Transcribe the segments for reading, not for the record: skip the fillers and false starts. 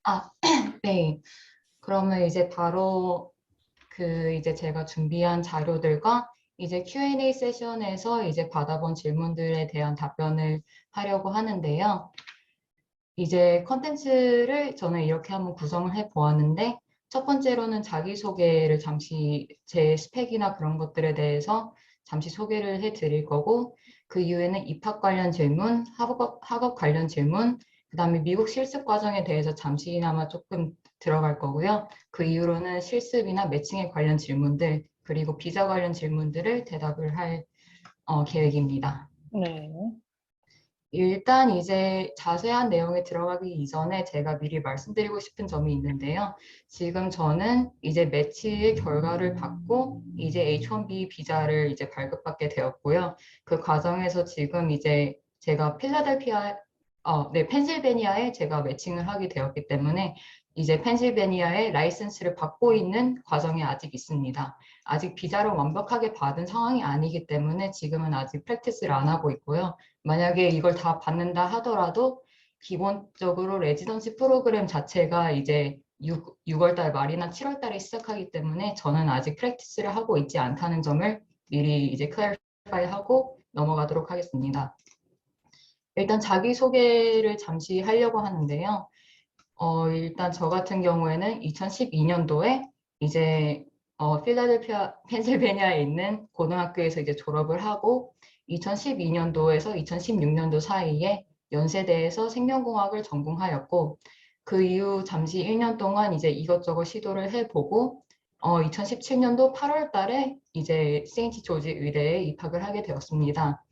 아, 네. 그러면 이제 바로 이제 제가 준비한 자료들과 이제 Q&A 세션에서 이제 받아본 질문들에 대한 답변을 하려고 하는데요. 이제 컨텐츠를 저는 이렇게 한번 구성을 해 보았는데, 첫 번째로는 자기소개를 잠시 제 스펙이나 그런 것들에 대해서 잠시 소개를 해 드릴 거고, 그 이후에는 입학 관련 질문, 학업 관련 질문, 그다음에 미국 실습 과정에 대해서 잠시나마 조금 들어갈 거고요. 그 이후로는 실습이나 매칭에 관련 질문들, 그리고 비자 관련 질문들을 대답을 할 계획입니다. 네. 일단 이제 자세한 내용에 들어가기 이전에 제가 미리 말씀드리고 싶은 점이 있는데요. 지금 저는 이제 매치의 결과를 받고 이제 H1B 비자를 이제 발급받게 되었고요. 그 과정에서 지금 이제 제가 네, 펜실베니아에 제가 매칭을 하게 되었기 때문에 이제 펜실베니아에 라이센스를 받고 있는 과정에 아직 있습니다. 아직 비자를 완벽하게 받은 상황이 아니기 때문에 지금은 아직 프랙티스를 안 하고 있고요. 만약에 이걸 다 받는다 하더라도 기본적으로 레지던시 프로그램 자체가 이제 6월 달 말이나 7월 달에 시작하기 때문에 저는 아직 프랙티스를 하고 있지 않다는 점을 미리 이제 클래리파이 하고 넘어가도록 하겠습니다. 일단 자기소개를 잠시 하려고 하는데요. 일단 저 같은 경우에는 2012년도에 이제 필라델피아, 펜실베니아에 있는 고등학교에서 이제 졸업을 하고 2012년도에서 2016년도 사이에 연세대에서 생명공학을 전공하였고 그 이후 잠시 1년 동안 이제 이것저것 시도를 해보고 2017년도 8월 달에 이제 세인트 조지 의대에 입학을 하게 되었습니다.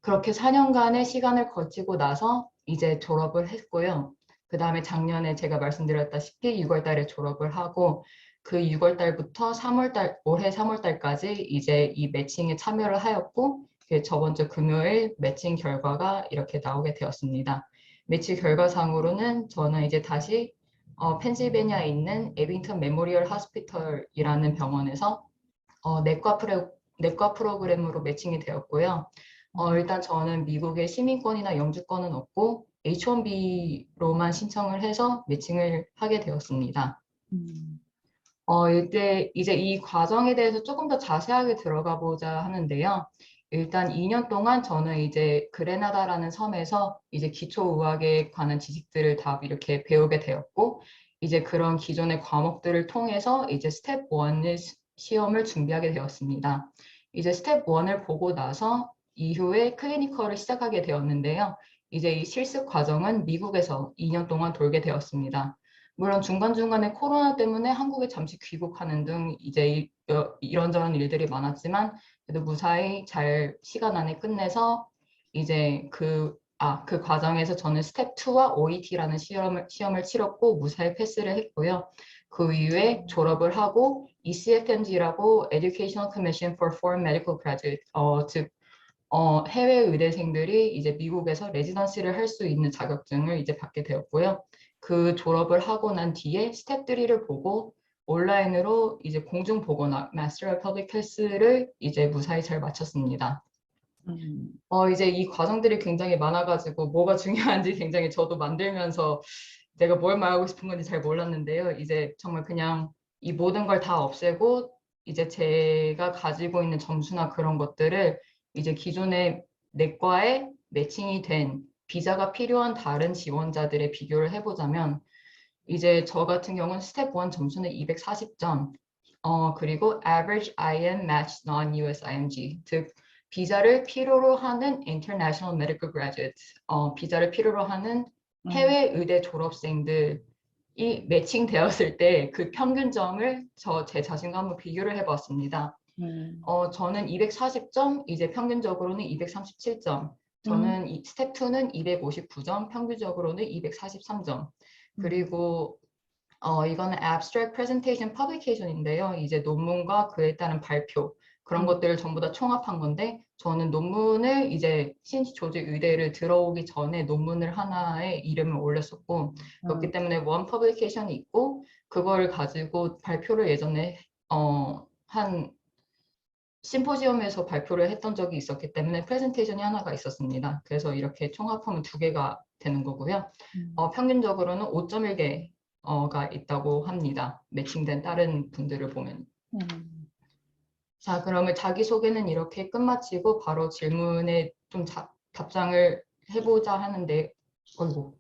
그렇게 4년간의 시간을 거치고 나서 이제 졸업을 했고요. 그 다음에 작년에 제가 말씀드렸다시피 6월 달에 졸업을 하고 그 6월 달부터 3월 달, 올해 3월 달까지 이제 이 매칭에 참여를 하였고 저번 주 금요일 매칭 결과가 이렇게 나오게 되었습니다. 매칭 결과상으로는 저는 이제 다시 펜실베니아에 있는 에빙턴 메모리얼 하스피털이라는 병원에서 내과 프로그램으로 매칭이 되었고요. 일단 저는 미국의 시민권이나 영주권은 없고 H1B로만 신청을 해서 매칭을 하게 되었습니다. 음. 이제 이 과정에 대해서 조금 더 자세하게 들어가 보자 하는데요. 일단 2년 동안 저는 이제 그레나다라는 섬에서 이제 기초의학에 관한 지식들을 다 이렇게 배우게 되었고, 이제 그런 기존의 과목들을 통해서 이제 스텝 1을 시험을 준비하게 되었습니다. 이제 스텝 1을 보고 나서 이후에 클리니컬을 시작하게 되었는데요. 이제 이 실습 과정은 미국에서 2년 동안 돌게 되었습니다. 물론 중간중간에 코로나 때문에 한국에 잠시 귀국하는 등 이제 이런저런 일들이 많았지만 그래도 무사히 잘 시간 안에 끝내서 이제 그 과정에서 저는 스텝 2와 OET라는 시험을 치렀고 무사히 패스를 했고요. 그 이후에 졸업을 하고 ECFMG라고 Educational Commission for Foreign Medical Graduate, 즉 해외 의대생들이 이제 미국에서 레지던시를 할 수 있는 자격증을 이제 받게 되었고요. 그 졸업을 하고 난 뒤에 스텝 3를 보고 온라인으로 이제 공중 보거나 마스터 오브 퍼블릭 헬스를 이제 무사히 잘 마쳤습니다. 음. 이제 이 과정들이 굉장히 많아가지고 뭐가 중요한지 굉장히 저도 만들면서 내가 뭘 말하고 싶은 건지 잘 몰랐는데요. 이제 정말 그냥 이 모든 걸 다 없애고 이제 제가 가지고 있는 점수나 그런 것들을 이제 기존의 내과에 매칭이 된 비자가 필요한 다른 지원자들의 비교를 해보자면 이제 저 같은 경우는 스텝 1 점수는 240점, 그리고 average IM match non-US IMG, 즉 비자를 필요로 하는 international medical graduate, 비자를 필요로 하는 음. 해외 의대 졸업생들이 매칭되었을 때 그 평균점을 제 자신과 한번 비교를 해봤습니다. 음. 저는 240점, 이제 평균적으로는 237점. 음. 저는 스텝 2는 259점, 평균적으로는 243점. 음. 그리고 이거는 abstract presentation publication인데요. 이제 논문과 그에 따른 발표 그런 음. 것들을 전부 다 총합한 건데 저는 논문을 이제 신지 조지 의대를 들어오기 전에 논문을 하나의 이름을 올렸었고 그렇기 음. 때문에 원 퍼블리케이션이 있고 그걸 가지고 발표를 예전에 한 심포지엄에서 발표를 했던 적이 있었기 때문에 프레젠테이션이 하나가 있었습니다. 그래서 이렇게 총합하면 두 개가 되는 거고요. 음. 평균적으로는 5.1개 가 있다고 합니다. 매칭된 다른 분들을 보면. 자, 그러면 자기소개는 이렇게 끝마치고 바로 질문에 좀 답장을 해보자 하는데, 어이구,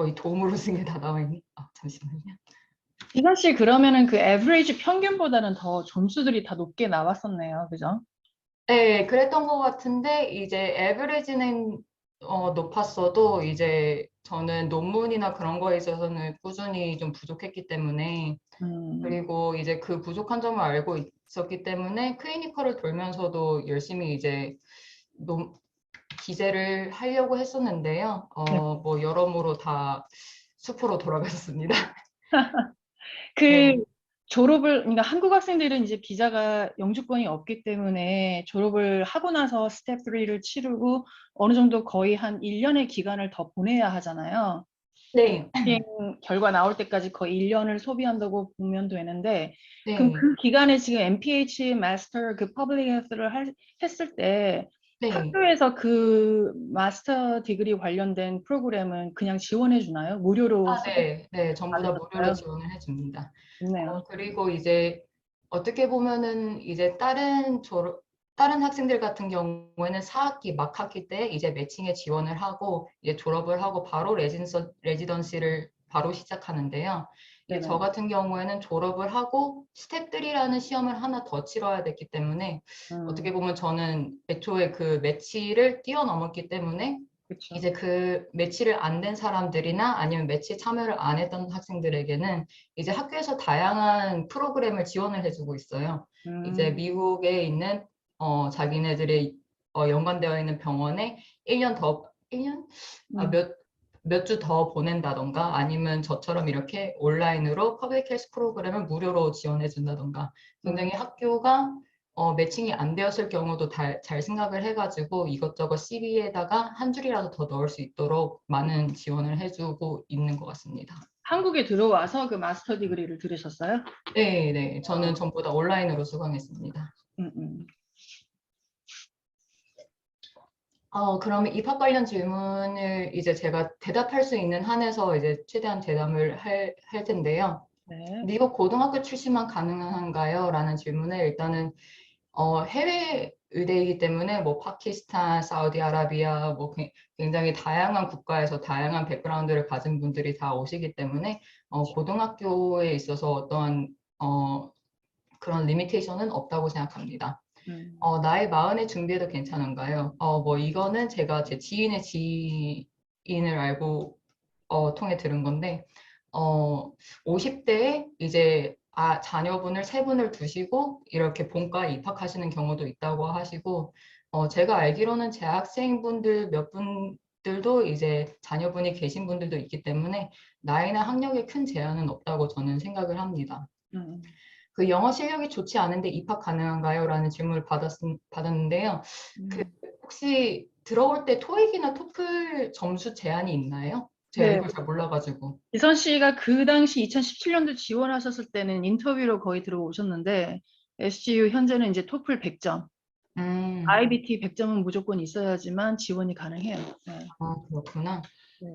이 도움으로 쓴 게 다 나와 있네. 아, 잠시만요. 이선 씨 그러면은 그 에버리지 평균보다는 더 점수들이 다 높게 나왔었네요. 그죠? 네, 그랬던 것 같은데 이제 에버리지는 높았어도 이제 저는 논문이나 그런 거에 있어서는 꾸준히 좀 부족했기 때문에 그리고 이제 그 부족한 점을 알고 있었기 때문에 클리니컬을 돌면서도 열심히 이제 기재를 하려고 했었는데요. 네. 뭐 여러모로 다 수포로 돌아갔습니다. 그 네, 졸업을, 그러니까 한국 학생들은 이제 비자가 영주권이 없기 때문에 졸업을 하고 나서 스텝 3를 치르고 어느 정도 거의 한 1년의 기간을 더 보내야 하잖아요. 네, 비행 결과 나올 때까지 거의 1년을 소비한다고 보면 되는데, 그럼 네, 그 기간에 지금 MPH 마스터 그 퍼블릭 헬스를 했을 때 네. 학교에서 그 마스터 디그리 관련된 프로그램은 그냥 지원해 주나요? 무료로 아, 네, 네, 전부 다 무료로 받으셨어요? 지원을 해줍니다. 좋네요. 그리고 이제 어떻게 보면은 이제 다른 학생들 같은 경우에는 4학기 막학기 때 이제 매칭에 지원을 하고 이제 졸업을 하고 바로 레지던시를 바로 시작하는데요. 이제 저 네네. 같은 경우에는 졸업을 하고 스텝3라는 시험을 하나 더 치러야 됐기 때문에 어떻게 보면 저는 애초에 그 매치를 뛰어넘었기 때문에 그렇죠. 이제 그 매치를 안 된 사람들이나 아니면 매치에 참여를 안 했던 학생들에게는 이제 학교에서 다양한 프로그램을 지원을 해주고 있어요. 이제 미국에 있는 자기네들의 연관되어 있는 병원에 1년 더, 1년? 아, 음, 몇 주 더 보낸다던가 아니면 저처럼 이렇게 온라인으로 퍼블릭 헬스 프로그램을 무료로 지원해 준다던가 굉장히 학교가 매칭이 안 되었을 경우도 잘 생각을 해가지고 이것저것 CV에다가 한 줄이라도 더 넣을 수 있도록 많은 지원을 해주고 있는 것 같습니다. 한국에 들어와서 그 마스터 디그리를 들으셨어요? 네, 네. 저는 어, 전부 다 온라인으로 수강했습니다. 음, 음. 그러면 입학 관련 질문을 이제 제가 대답할 수 있는 한에서 이제 최대한 대답을 할 텐데요. 네. 미국 고등학교 출시만 가능한가요? 라는 질문에 일단은 해외 의대이기 때문에 뭐 파키스탄, 사우디아라비아 뭐 굉장히 다양한 국가에서 다양한 백그라운드를 가진 분들이 다 오시기 때문에 고등학교에 있어서 어떠한 그런 리미테이션은 없다고 생각합니다. 음, 나이 마흔에 준비해도 괜찮은가요? 뭐 이거는 제가 제 지인의 지인을 알고 통해 들은 건데 50대에 이제 자녀분을 세 분을 두시고 이렇게 본과에 입학하시는 경우도 있다고 하시고 제가 알기로는 재학생분들 몇 분들도 이제 자녀분이 계신 분들도 있기 때문에 나이나 학력에 큰 제한은 없다고 저는 생각을 합니다. 음, 그 영어 실력이 좋지 않은데 입학 가능한가요? 라는 질문을 받았는데요. 그 음. 혹시 들어올 때 토익이나 토플 점수 제한이 있나요? 제가 네. 이걸 잘 몰라가지고. 이선 씨가 그 당시 2017년도 지원하셨을 때는 인터뷰로 거의 들어오셨는데 SGU 현재는 이제 토플 100점, 음, IBT 100점은 무조건 있어야지만 지원이 가능해요. 네. 그렇구나. 네.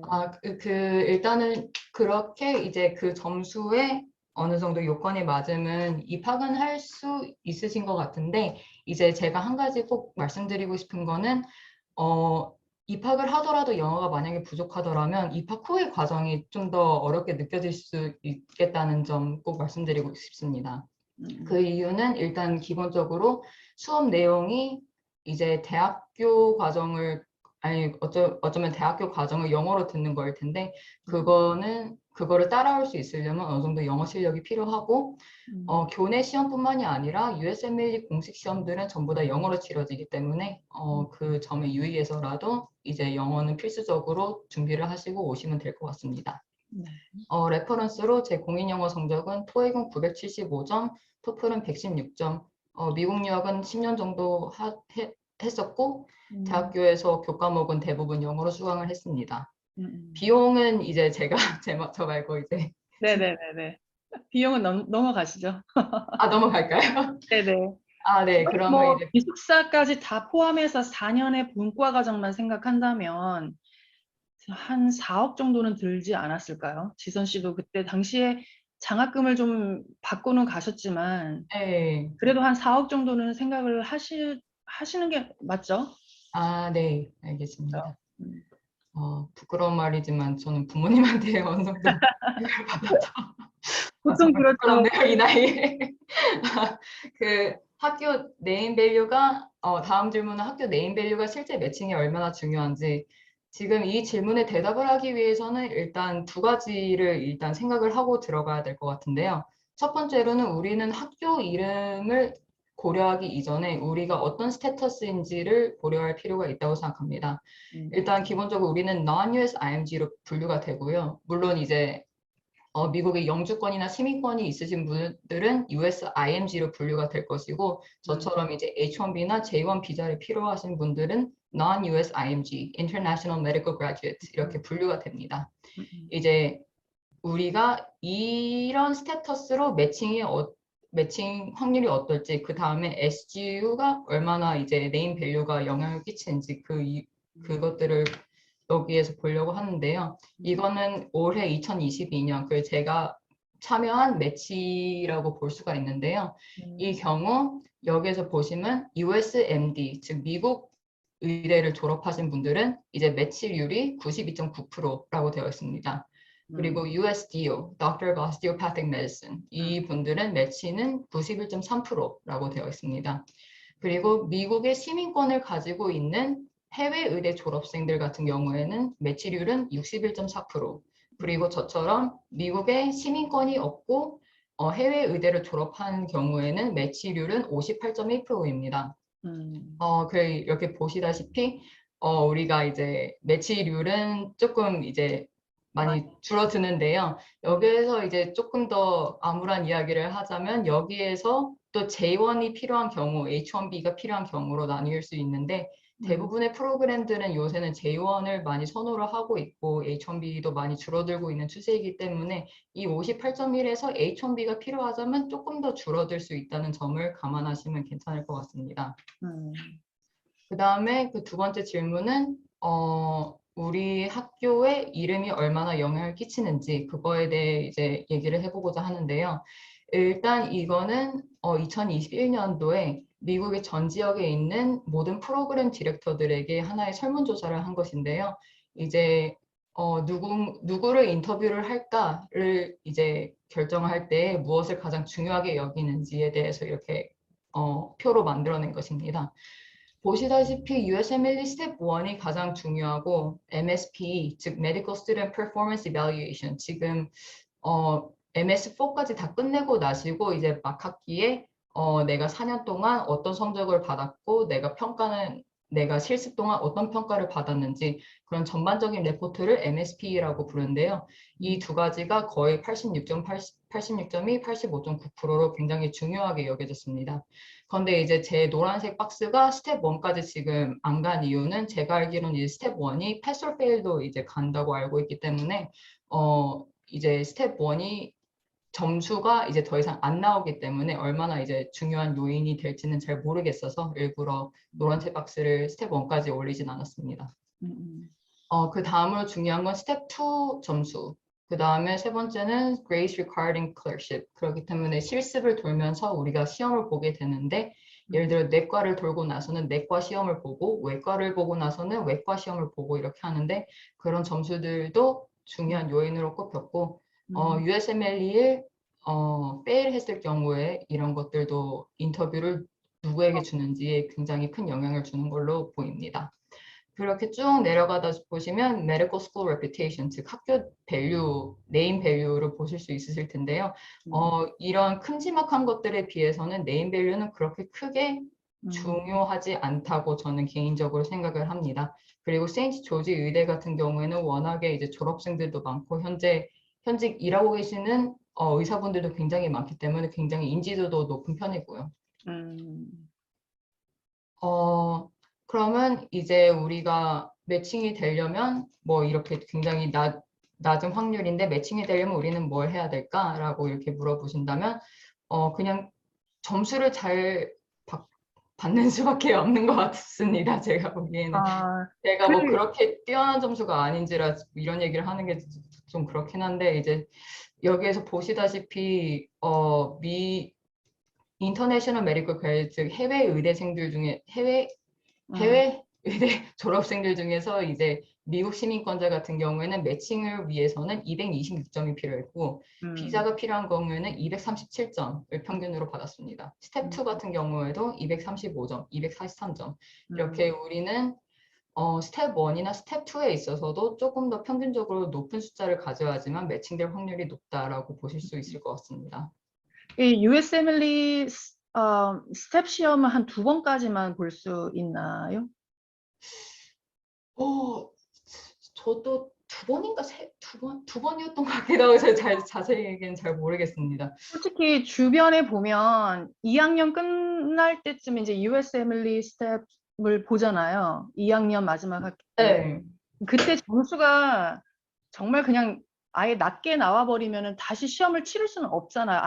일단은 그렇게 이제 그 점수에 어느 정도 요건이 맞으면 입학은 할 수 있으신 것 같은데, 이제 제가 한 가지 꼭 말씀드리고 싶은 거는, 어, 입학을 하더라도 영어가 만약에 부족하더라면 입학 후의 과정이 좀 더 어렵게 느껴질 수 있겠다는 점 꼭 말씀드리고 싶습니다. 그 음, 이유는 일단 기본적으로 수업 내용이 이제 대학교 과정을 아니 어쩌면 대학교 과정을 영어로 듣는 거일 텐데 음, 그거를 따라올 수 있으려면 어느 정도 영어 실력이 필요하고 음, 교내 시험뿐만이 아니라 USMLE 공식 시험들은 전부 다 영어로 치러지기 때문에 음. 그 점에 유의해서라도 이제 영어는 필수적으로 준비를 하시고 오시면 될 것 같습니다. 네. 레퍼런스로 제 공인 영어 성적은 토익은 975점, 토플은 116점. 미국 유학은 10년 정도 했었고, 음, 대학교에서 교과목은 대부분 영어로 수강을 했습니다. 음, 음. 비용은 이제 제가 저 말고 이제 네네네네. 비용은 넘어가시죠. 넘어갈까요? 네네. 네. 그러면 뭐 이제 기숙사까지 다 포함해서 4년의 본과 과정만 생각한다면 한 4억 정도는 들지 않았을까요? 지선 씨도 그때 당시에 장학금을 좀 받고는 가셨지만 네. 그래도 한 4억 정도는 생각을 하시는 게 맞죠? 아, 네, 그렇죠? 알겠습니다. 음. 부끄러운 말이지만 저는 부모님한테 어느 정도 교육을 받아서 보통 정말 그렇죠. 부끄럽네요, 이 나이에. 그 학교 네임밸류가 다음 질문은 학교 네임밸류가 실제 매칭이 얼마나 중요한지 지금 이 질문에 대답을 하기 위해서는 일단 두 가지를 일단 생각을 하고 들어가야 될 것 같은데요. 첫 번째로는 우리는 학교 이름을 고려하기 이전에 우리가 어떤 스테터스인지를 고려할 필요가 있다고 생각합니다. 음. 일단 기본적으로 우리는 non-US IMG로 분류가 되고요. 물론 이제 미국의 영주권이나 시민권이 있으신 분들은 US IMG로 분류가 될 것이고 음. 저처럼 이제 H-1B나 J-1 비자를 필요하신 분들은 non-US IMG, International Medical Graduate 이렇게 분류가 됩니다. 음. 이제 우리가 이런 스테터스로 매칭 확률이 어떨지 그 다음에 SGU가 얼마나 이제 네임 밸류가 영향을 끼치는지 그것들을 여기에서 보려고 하는데요. 이거는 올해 2022년 그 제가 참여한 매치라고 볼 수가 있는데요. 이 경우 여기에서 보시면 USMD 즉 미국 의대를 졸업하신 분들은 이제 매치율이 92.9%라고 되어 있습니다. 그리고 USDO, Doctor of Osteopathic Medicine 이 분들은 매치는 91.3%라고 되어 있습니다. 그리고 미국의 시민권을 가지고 있는 해외 의대 졸업생들 같은 경우에는 매치율은 61.4%. 그리고 저처럼 미국의 시민권이 없고 해외 의대를 졸업한 경우에는 매치율은 58.1%입니다. 이렇게 보시다시피 우리가 이제 매치율은 조금 이제 많이 줄어드는데요. 여기에서 이제 조금 더 암울한 이야기를 하자면 여기에서 또 J1이 필요한 경우, H1B가 필요한 경우로 나뉠 수 있는데 대부분의 프로그램들은 요새는 J1을 많이 선호를 하고 있고 H1B도 많이 줄어들고 있는 추세이기 때문에 이 58.1에서 H1B가 필요하자면 조금 더 줄어들 수 있다는 점을 감안하시면 괜찮을 것 같습니다. 그 다음에 그 두 번째 질문은 우리 학교의 이름이 얼마나 영향을 끼치는지 그거에 대해 이제 얘기를 해보고자 하는데요. 일단 이거는 2021년도에 미국의 전 지역에 있는 모든 프로그램 디렉터들에게 하나의 설문조사를 한 것인데요. 이제 누구를 인터뷰를 할까를 이제 결정할 때 무엇을 가장 중요하게 여기는지에 대해서 이렇게 표로 만들어낸 것입니다. 보시다시피 USMLE 스텝 1이 가장 중요하고 MSP, 즉 Medical Student Performance Evaluation, 지금 MS4까지 다 끝내고 나시고 이제 막 학기에 내가 4년 동안 어떤 성적을 받았고 내가 실습 동안 어떤 평가를 받았는지 그런 전반적인 레포트를 MSP라고 부르는데요. 이 두 가지가 거의 86.2, 85.9%로 굉장히 중요하게 여겨졌습니다. 그런데 이제 제 노란색 박스가 스텝 1까지 지금 안 간 이유는 제가 알기로는 이제 스텝 1이 패스 or fail도 이제 간다고 알고 있기 때문에 이제 스텝 1이 점수가 이제 더 이상 안 나오기 때문에 얼마나 이제 중요한 요인이 될지는 잘 모르겠어서 일부러 노란색 박스를 스텝 1까지 올리진 않았습니다. 그 다음으로 중요한 건 스텝 2 점수. 그 다음에 세 번째는 grades required in clerkship. 그렇기 때문에 실습을 돌면서 우리가 시험을 보게 되는데 예를 들어 내과를 돌고 나서는 내과 시험을 보고 외과를 보고 나서는 외과 시험을 보고 이렇게 하는데 그런 점수들도 중요한 요인으로 꼽혔고 USMLE를 fail 했을 경우에 이런 것들도 인터뷰를 누구에게 주는지에 굉장히 큰 영향을 주는 걸로 보입니다. 그렇게 쭉 내려가다 보시면 Medical School Reputation, 즉 학교 밸류, 네임 밸류를 보실 수 있으실 텐데요. 이런 큼지막한 것들에 비해서는 네임 밸류는 그렇게 크게 중요하지 않다고 저는 개인적으로 생각을 합니다. 그리고 세인트 조지 의대 같은 경우에는 워낙에 이제 졸업생들도 많고 현직 일하고 계시는 의사분들도 굉장히 많기 때문에 굉장히 인지도도 높은 편이고요. 그러면 이제 우리가 매칭이 되려면 뭐 이렇게 굉장히 낮은 확률인데 매칭이 되려면 우리는 뭘 해야 될까라고 이렇게 물어보신다면 그냥 점수를 잘 받는 수밖에 없는 것 같습니다. 제가 보기에는. 아, 제가 그, 뭐 그렇게 뛰어난 점수가 아닌지라 이런 얘기를 하는 게 좀 그렇긴 한데, 이제 여기에서 보시다시피 인터내셔널 메디컬 그레이드, 즉 해외 의대생들 중에 해외 의대 졸업생들 중에서 이제 미국 시민권자 같은 경우에는 매칭을 위해서는 226점이 필요했고, 음, 비자가 필요한 경우에는 237점을 평균으로 받았습니다. 스텝 2 같은 경우에도 235점, 243점. 음. 이렇게 우리는 스텝 1이나 스텝 2에 있어서도 조금 더 평균적으로 높은 숫자를 가져야지만 매칭될 확률이 높다라고 보실 수 있을 것 같습니다. 이 USMLE 스텝 시험은 한 2번까지만 볼 수 있나요? 어, 저도 두 번인가 두 번이었던 것 같기도 하고 잘 자세히는 잘 모르겠습니다. 솔직히 주변에 보면 2학년 끝날 때쯤 이제 USMLE 스텝을 보잖아요. 2학년 마지막 학기 때. 네, 그때 점수가 정말 그냥 아예 낮게 나와버리면은 다시 시험을 치를 수는 없잖아요.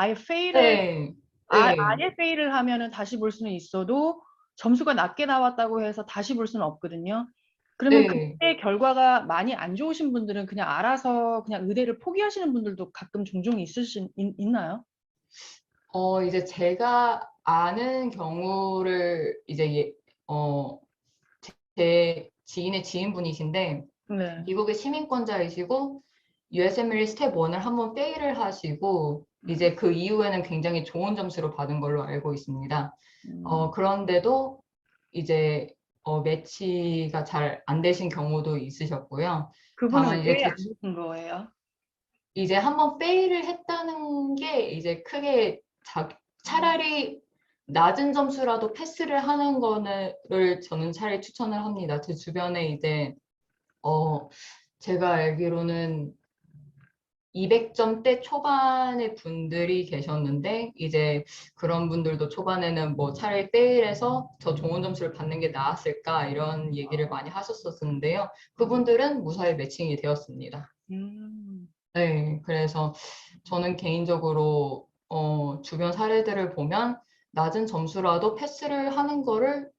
네, 네, 아예 페일을 하면은 다시 볼 수는 있어도 점수가 낮게 나왔다고 해서 다시 볼 수는 없거든요. 그러면 네. 그때 결과가 많이 안 좋으신 분들은 그냥 알아서 그냥 의대를 포기하시는 분들도 가끔 종종 있나요? 이제 제가 아는 경우를 이제 어, 제 지인의 지인분이신데 네. 미국의 시민권자이시고 USMLE 스텝 1을 한번 페일을 하시고 음, 이제 그 이후에는 굉장히 좋은 점수를 받은 걸로 알고 있습니다. 음. 그런데도 이제 매치가 잘 안 되신 경우도 있으셨고요. 다만 그분은 이제 왜 안 되신 거예요? 이제 한번 페일을 했다는 게 이제 크게 차라리 낮은 점수라도 패스를 하는 거를 저는 차라리 추천을 합니다. 제 주변에 이제 어 제가 알기로는 200점대 초반의 분들이 계셨는데 이제 그런 분들도 초반에는 뭐 차라리 페일해서 더 좋은 점수를 받는 게 나았을까 이런 얘기를 많이 하셨었는데요. 그분들은 무사히 매칭이 되었습니다. 음. 네, 그래서 저는 개인적으로 주변 사례들을 보면 낮은 점수라도 패스를 하는 거를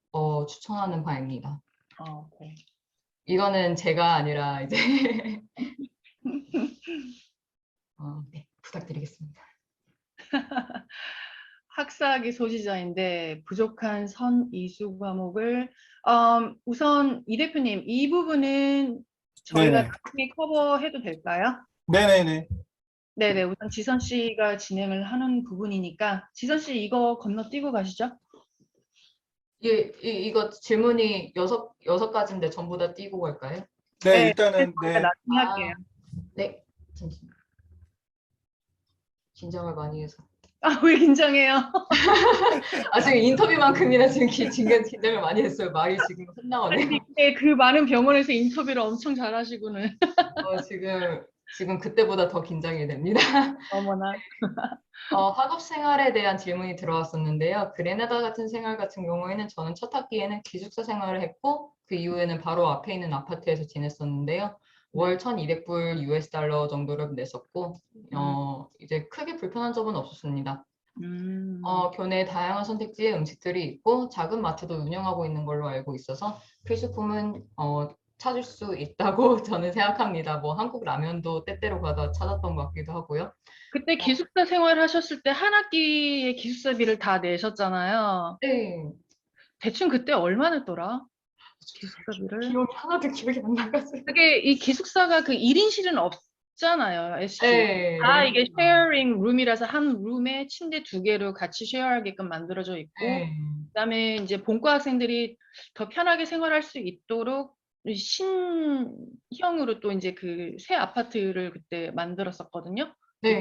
추천하는 바입니다. 네. 이거는 제가 아니라 이제 네, 부탁드리겠습니다. 학사학위 소지자인데 부족한 선이수 과목을 우선 이 대표님 이 부분은 저희가 네네. 나중에 커버해도 될까요? 네네네. 네네 우선 지선 씨가 진행을 하는 부분이니까 지선 씨 이거 건너뛰고 가시죠. 이거 질문이 여섯 가지인데 전부 다 띄고 갈까요? 네, 네, 그래서 일단은, 저희가 네. 나중에 할게요. 아, 네. 긴장을 많이 해서. 아, 왜 긴장해요? 지금 인터뷰만큼이나 지금 긴장을 많이 했어요. 말이 지금 헛나오네요. 아니, 이게 그 많은 병원에서 인터뷰를 엄청 잘하시고는. 지금 그때보다 더 긴장이 됩니다. 어머나. 학업 생활에 대한 질문이 들어왔었는데요. 그레나다 같은 생활 같은 경우에는 저는 첫 학기에는 기숙사 생활을 했고 그 이후에는 바로 앞에 있는 아파트에서 지냈었는데요. 네. 월 1,200불 US 달러 정도를 냈었고 음, 이제 크게 불편한 점은 없었습니다. 음, 교내에 다양한 선택지의 음식들이 있고 작은 마트도 운영하고 있는 걸로 알고 있어서 필수품은 찾을 수 있다고 저는 생각합니다. 뭐 한국 라면도 때때로 가다 찾았던 것 같기도 하고요. 그때 어, 기숙사 생활하셨을 때 한 학기의 기숙사비를 다 내셨잖아요. 네. 대충 그때 얼마 냈더라? 기숙사비를? 기억이 하나도 기억이 안 나가지고. 그게 이 기숙사가 그 1인실은 없잖아요, SC. 네, 다 이게 롱룸. 쉐어링 룸이라서 한 룸에 침대 2개로 같이 쉐어하게끔 만들어져 있고, 네. 그다음에 이제 본과 학생들이 더 편하게 생활할 수 있도록 신형으로 또 이제 그 새 아파트를 그때 만들었었거든요. 네.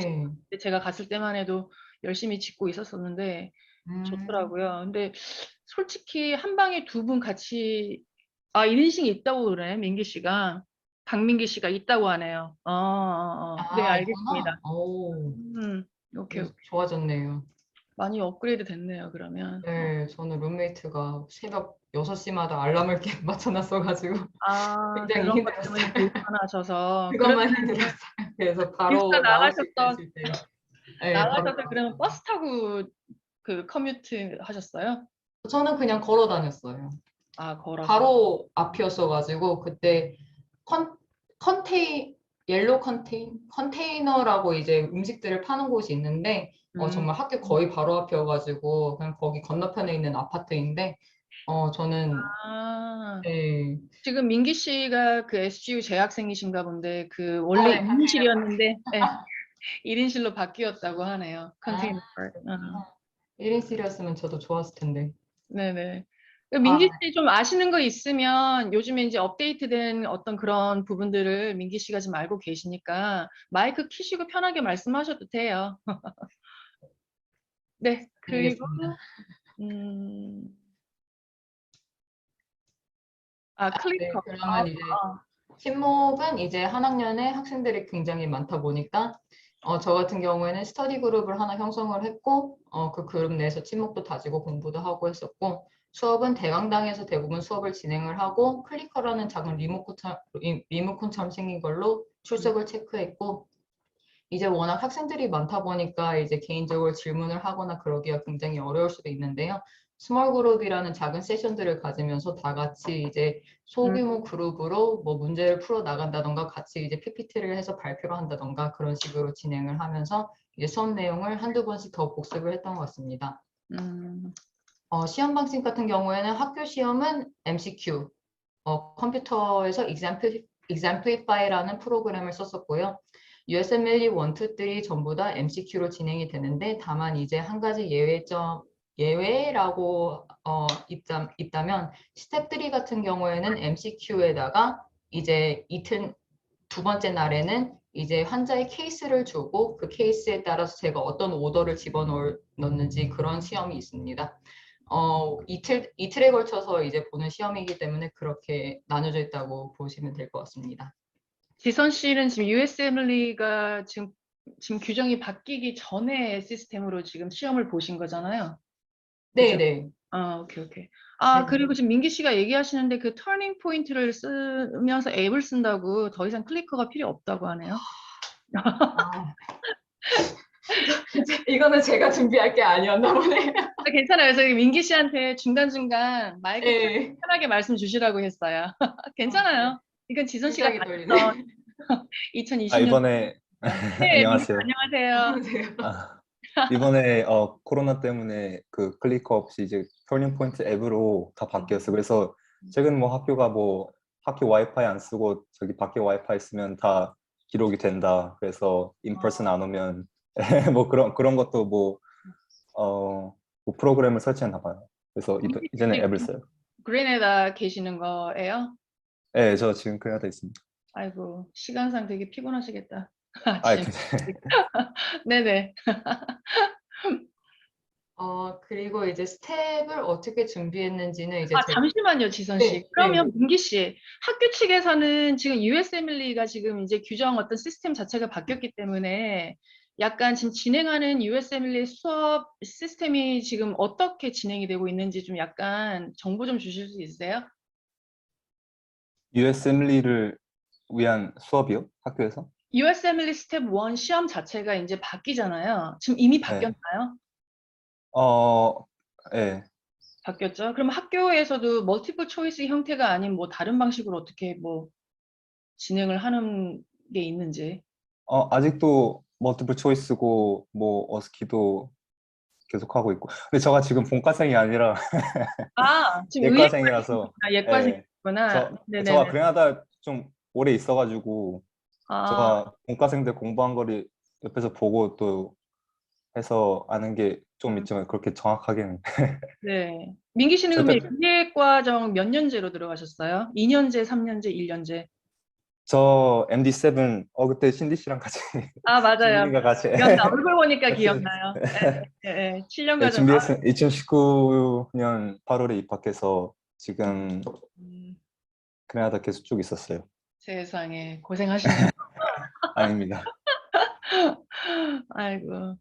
제가 갔을 때만 해도 열심히 짓고 있었었는데 음, 좋더라고요. 근데 솔직히 한 방에 2분 같이 1인칭이 있다고 그러네, 민기 씨가. 박민기 씨가 있다고 하네요. 네, 있구나. 알겠습니다. 오, 음, 오케이, 오케이. 좋아졌네요. 많이 업그레이드 됐네요, 그러면. 네, 저는 룸메이트가 새벽 6시마다 알람을 이렇게 맞춰놨어가지고 굉장히 그런 것 때문에 힘들었어요. 불편하셔서. 그러면 그것만 힘들었어요. 그래서 기숙사 바로 나올 수 있을 때. 네, 바로 나가셔서 나왔어요. 그러면 버스 타고 그 커뮤트 하셨어요? 저는 그냥 걸어 다녔어요. 아, 걸어서. 바로 앞이었어가지고 그때 컨 컨테이 옐로우 컨테이너라고 이제 음식들을 파는 곳이 있는데 음. 정말 학교 거의 바로 앞이어가지고 그냥 거기 건너편에 있는 아파트인데 저는 아, 네. 지금 민기 씨가 그 SGU 재학생이신가 본데 그 아, 원래 네, 바뀌네요. 2인실이었는데 네, 1인실로 바뀌었다고 하네요. 아, 컨테이너. 어. 1인실이었으면 저도 좋았을 텐데. 네네. 아, 민기 씨 좀 아시는 거 있으면 요즘에 이제 업데이트된 어떤 그런 부분들을 민기 씨가 지금 알고 계시니까 마이크 키시고 편하게 말씀하셔도 돼요. 네. 그리고 알겠습니다. 음, 네, 클리커. 그러면 이제 팀목은 이제 한 학년에 학생들이 굉장히 많다 보니까 저 같은 경우에는 스터디 그룹을 하나 형성을 했고 그 그룹 내에서 팀목도 다지고 공부도 하고 했었고 수업은 대강당에서 대부분 수업을 진행을 하고 클리커라는 작은 리모컨처럼 생긴 걸로 출석을 체크했고 이제 워낙 학생들이 많다 보니까 이제 개인적으로 질문을 하거나 그러기가 굉장히 어려울 수도 있는데요. 스몰 그룹이라는 작은 세션들을 가지면서 다 같이 이제 음, 소규모 그룹으로 뭐 문제를 풀어 나간다던가 같이 이제 PPT를 해서 발표를 한다던가 그런 식으로 진행을 하면서 이제 수업 내용을 한두 번씩 더 복습을 했던 것 같습니다. 음, 시험 방식 같은 경우에는 학교 시험은 MCQ, 컴퓨터에서 Exemplify라는 프로그램을 썼었고요. USMLE 1, 2, 3 전부 다 MCQ로 진행이 되는데 다만 이제 한 가지 예외라고 있다면 스텝 3 같은 경우에는 MCQ에다가 이제 이틀 두 번째 날에는 이제 환자의 케이스를 주고 그 케이스에 따라서 제가 어떤 오더를 집어넣는지 그런 시험이 있습니다. 이틀에 걸쳐서 이제 보는 시험이기 때문에 그렇게 나눠져 있다고 보시면 될 것 같습니다. 지선 씨는 지금 USMLE가 지금 규정이 바뀌기 전에 시스템으로 지금 시험을 보신 거잖아요. 그죠? 네네. 오케이, 오케이. 네. 그리고 지금 민기 씨가 얘기하시는데 그 터닝 포인트를 쓰면서 앱을 쓴다고 더 이상 클리커가 필요 없다고 하네요. 아, 이거는 제가 준비할 게 아니었나 보네. 괜찮아요. 그래서 민기 씨한테 중간중간 마이크 네. 편하게 말씀 주시라고 했어요. 네. 괜찮아요. 이건 지선 씨가 심장이 다녔던 떨리네. 2020년. 이번에 네, 민기 씨 안녕하세요. 안녕하세요. 안녕하세요. 이번에 코로나 때문에 그 클리커 없이 이제 터닝 포인트 앱으로 다 바뀌었어요. 그래서 최근 뭐 학교가 뭐 학교 와이파이 안 쓰고 저기 밖에 와이파이 쓰면 다 기록이 된다. 그래서 인퍼슨 안 오면 뭐 그런 것도 뭐 프로그램을 설치했나 봐요. 그래서 민기 씨 이제는 앱을 지금 써요. 그린에다 계시는 거예요? 네, 저 지금 그래야 돼 있습니다. 아이고, 시간상 되게 피곤하시겠다. 아, 아침. 네네. 그리고 이제 스텝을 어떻게 준비했는지는 이제 제가 잠시만요, 지선 씨. 네, 네. 그러면 민기 씨, 학교 측에서는 지금 USMLE가 지금 이제 규정 어떤 시스템 자체가 바뀌었기 때문에 약간 지금 진행하는 USMLE 수업 시스템이 지금 어떻게 진행이 되고 있는지 좀 약간 정보 좀 주실 수 있으세요? USMLE를 위한 수업이요? 학교에서? USMLE 스텝 1 시험 자체가 이제 바뀌잖아요. 지금 이미 네. 바뀌었나요? 네. 바뀌었죠. 그럼 학교에서도 멀티플 초이스 형태가 아닌 뭐 다른 방식으로 어떻게 뭐 진행을 하는 게 있는지. 아직도 멀티플 초이스고 뭐 어스키도 계속 하고 있고. 근데 제가 지금 본과생이 아니라 지금 예과생이라서 예. 의예과시구나. 제가 네네네. 그래나다 좀 오래 있어가지고 아, 제가 본과생들 공부한 거를 옆에서 보고 또 해서 아는 게 좀 음, 있지만 그렇게 정확하게는 네. 민기 씨는 절대. 그러면 의예과정 몇 년제로 들어가셨어요? 2년제, 3년제, 1년제? 저 MD7 그때 신디 씨랑 같이 맞아요. 신디가 같이 기억나. 얼굴 보니까 같이 기억나요. 예, 예, 예. 7년 네, 과정. 준비했어요. 2019년 8월에 입학해서 지금 음, 캐나다 계속 쭉 있었어요. 세상에 고생하시네요. 아닙니다. 아이고.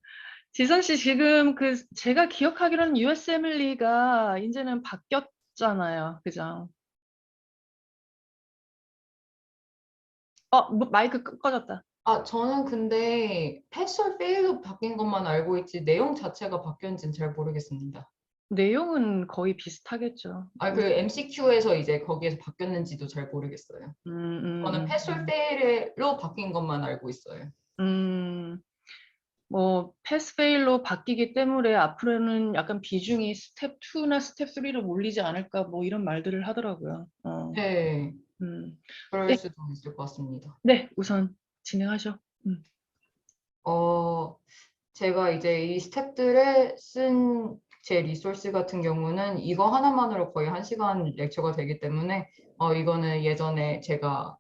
지선 씨 지금 제가 기억하기로는 USMLE가 이제는 바뀌었잖아요. 그죠? 마이크 꺼졌다. 저는 근데 패스 or fail로 바뀐 것만 알고 있지 내용 자체가 바뀌었는지는 잘 모르겠습니다. 내용은 거의 비슷하겠죠. 그 MCQ에서 이제 거기에서 바뀌었는지도 잘 모르겠어요. 저는 패스홀 페일로 바뀐 것만 알고 있어요. 뭐 패스페일로 바뀌기 때문에 앞으로는 약간 비중이 스텝 2나 스텝 3로 몰리지 않을까 뭐 이런 말들을 하더라고요. 네, 그럴 네. 수도 있을 것 같습니다. 네, 우선 진행하셔. 제가 이제 이 스텝들을 쓴 제 리소스 같은 경우는 이거 하나만으로 거의 1시간 렉처가 되기 때문에 이거는 예전에 제가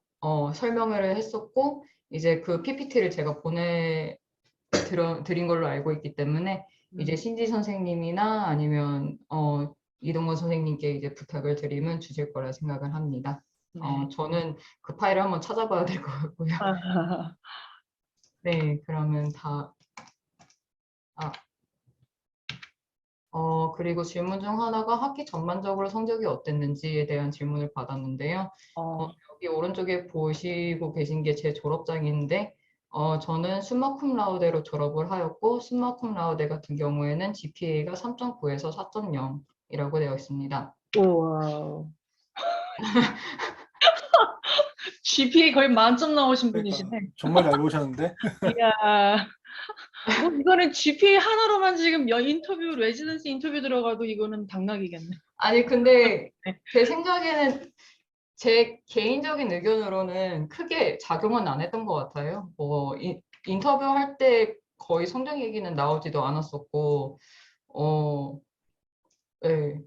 설명을 했었고 이제 그 PPT를 제가 보내드린 걸로 알고 있기 때문에 이제 신지 선생님이나 아니면 이동건 선생님께 이제 부탁을 드리면 주실 거라 생각을 합니다. 네. 저는 그 파일을 한번 찾아봐야 될 것 같고요. 네, 그러면 그리고 질문 중 하나가 학기 전반적으로 성적이 어땠는지에 대한 질문을 받았는데요. 여기 오른쪽에 보시고 계신 게 제 졸업장인데, 저는 숨마쿰라우데로 졸업을 하였고, 숨마쿰라우데 같은 경우에는 GPA가 3.9에서 4.0이라고 되어 있습니다. 우와. GPA 거의 만점 나오신 그러니까 분이시네. 정말 잘 보셨는데. 이야. 뭐 이거는 GPA 하나로만 지금 레지던시 인터뷰 들어가도 이거는 당락이겠네. 아니, 근데 제 생각에는 제 개인적인 의견으로는 크게 작용은 안 했던 것 같아요. 인터뷰할 때 거의 성적 얘기는 나오지도 않았었고, 네.